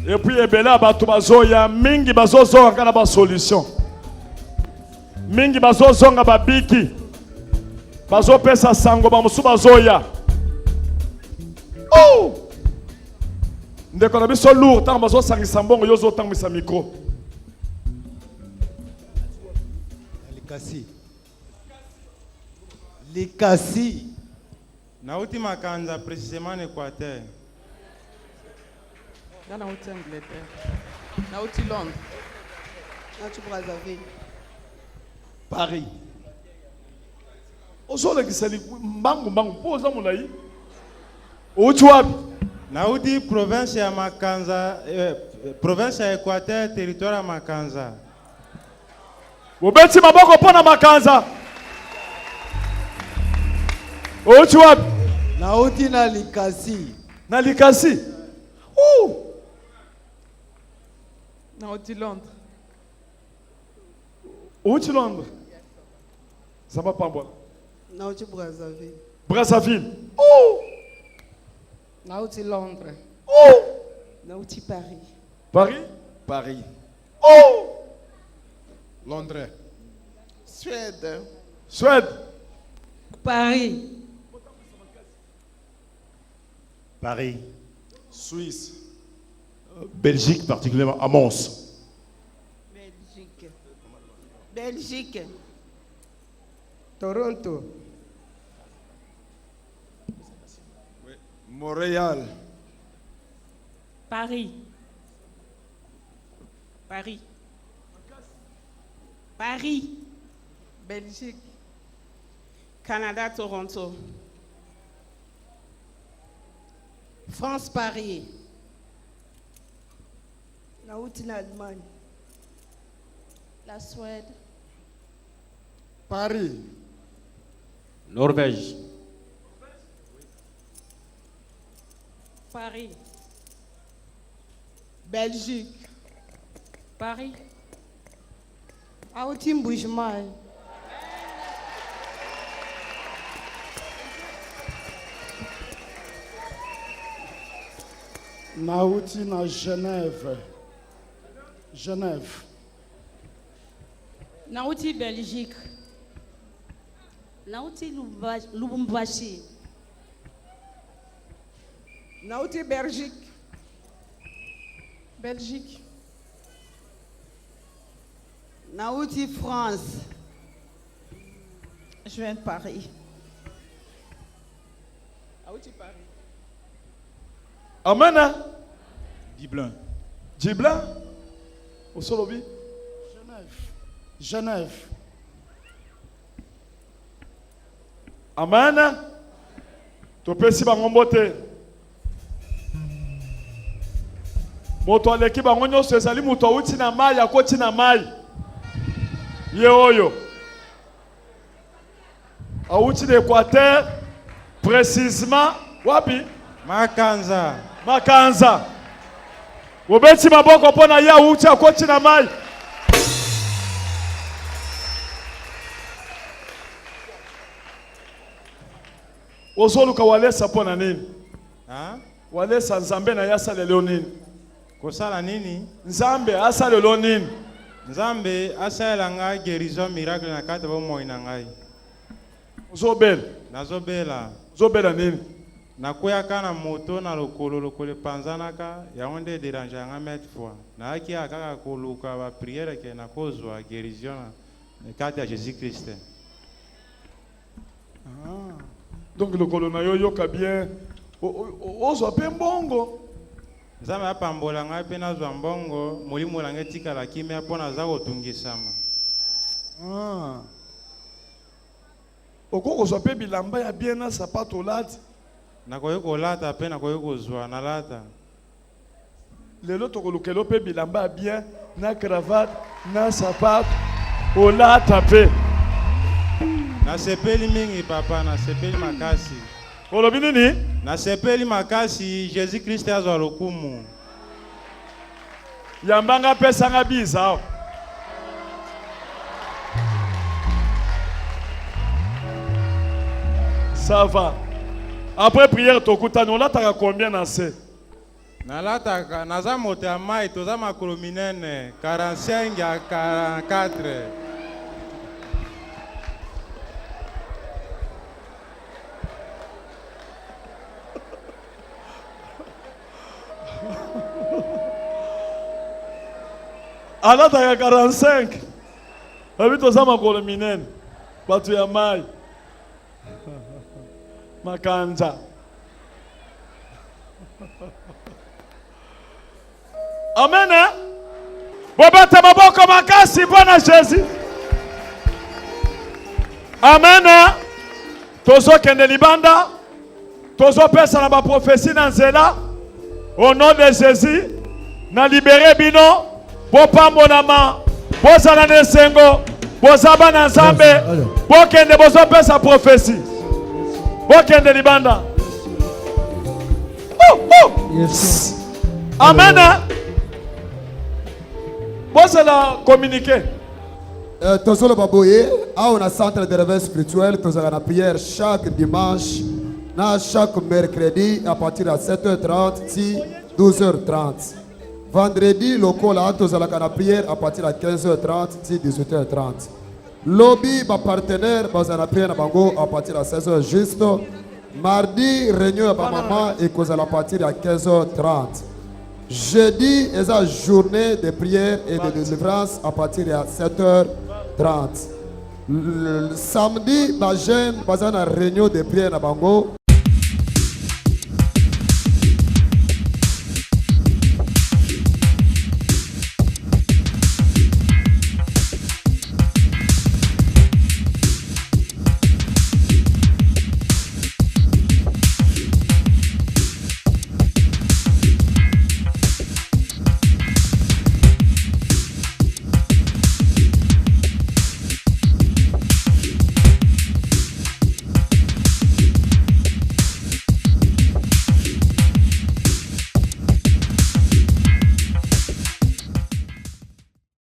Et puis ebele abatu bazoya mingi bazozonga kana ba solution. Mingi bazozonga babiki. Bazopesa sango ba musu bazoya. Ndeko na biso lourd tant bazosangisa mbongo yozo tangisa micro. Likasi. Nauti Makanza précisément en Équateur. Nauti Angleterre. Nauti Londres. Nauti Brazzaville. Paris. Ozole kisali mbangu poza mulai. Outi wapi? Nauti province ya Makanza, province ya Équateur, territoire ya Makanza. Ubeti maboko pona Makanza. Outi wapi? Nauti na Likasi. Na Likasi. Nauti Londres. Outi Londres. Ça va pas bon. Nauti Brazzaville. Brazzaville. Nauti Londres. Nauti Paris. Paris? Paris. Londres. Suède. Suède. Paris. Paris. Suisse. Belgique, particulièrement à Mons. Belgique. Belgique. Toronto. Montréal. Paris. Paris. Paris. Belgique. Canada, Toronto. France, Paris. Nauti en Allemagne. La Suède. Paris. Norvège. Paris. Belgique. Paris. Nauti Mbujimayi. Nauti na Genève. Genève. Nauti Belgique. Nauti Lubumbashi. Nauti Belgique. Belgique. Nauti France. Je viens de Paris. Nauti Paris. Amena. Dublin. Dublin. Au Solobi. Genève. Genève. Amen. Topesi bango mbote. Moto aleki bango nyonso ezali moto awuti na mai akoti na mai. Ye oyo. Awuti de Équateur précisément wapi? Makanza. Makanza. Obeti maboko pona ya awuti akoti na mai. Ozoluka walesa pona nini? Walesa nzambe na yasa lelo nini? Kosala nini? Nzambe asalelo nini? Nzambe asalela ngai guérison miracle na kati ya bomoi na ngai. Ozobela. Nazobela. Ozobela nini? Nakweyaka na moto na lokolo epanzanaka yango nde dérange yanga mètre fois. Nayaki kaka koluka ba prière ke nakozwa guérison na kati ya Jésus Christ. Donc lokolo na yo yoka bien. Ozwa pe mbongo. Nzambe apambola ngai mpe nazwa mbongo molimo na ngai etikala kimia mpo naza kotungisama. Okokozwa pe bilamba ya bien na sapato olati. Nakoki kolata mpe nakoki kozwa nalata. Lelo tokolukelo pe bilamba ya bien na cravate na sapato olata pe. Nasepeli mingi papa, nasepeli makasi. Olobi nini? Nasepeli makasi, Jésus Christ azwa lokumu. Yambanga pesa nga biza. Ça va. Après prière, tokutani olataka combien na se? Nalataka, naza moto ya mai, toza makolo minene, 45 ya 44. Alataka 45. Abi toza makolo minene. Batu ya mai. Makanja. Amen. Bobata maboko makasi Bwana Jésus. Amen. Tozo kende libanda. Tozo pesa na ba prophétie na nzela. Au nom de Jésus, na libéré bino. Bopambolama. Bozala nesengo. Bozaba na Nzambe. Bokende bozo pesa prophétie. Bokende libanda. Yes. Amen. Bozala communiquer. Tozolo baboye, on a centre de réveil spirituel, tozala na prière chaque dimanche, na chaque mercredi à partir de 7h30 si 12h30. Vendredi, lokola tozala na prière à partir de 15h30 si 18h30. Lobby, ma partenaire, bazana prière na bango à partir de 16h juste. Mardi, réunion à maman et kozala à partir de 15h30. Jeudi, est la journée de prière et de délivrance à partir de 7h30. Samedi, ma jeune, bazana réunion de prière na bango.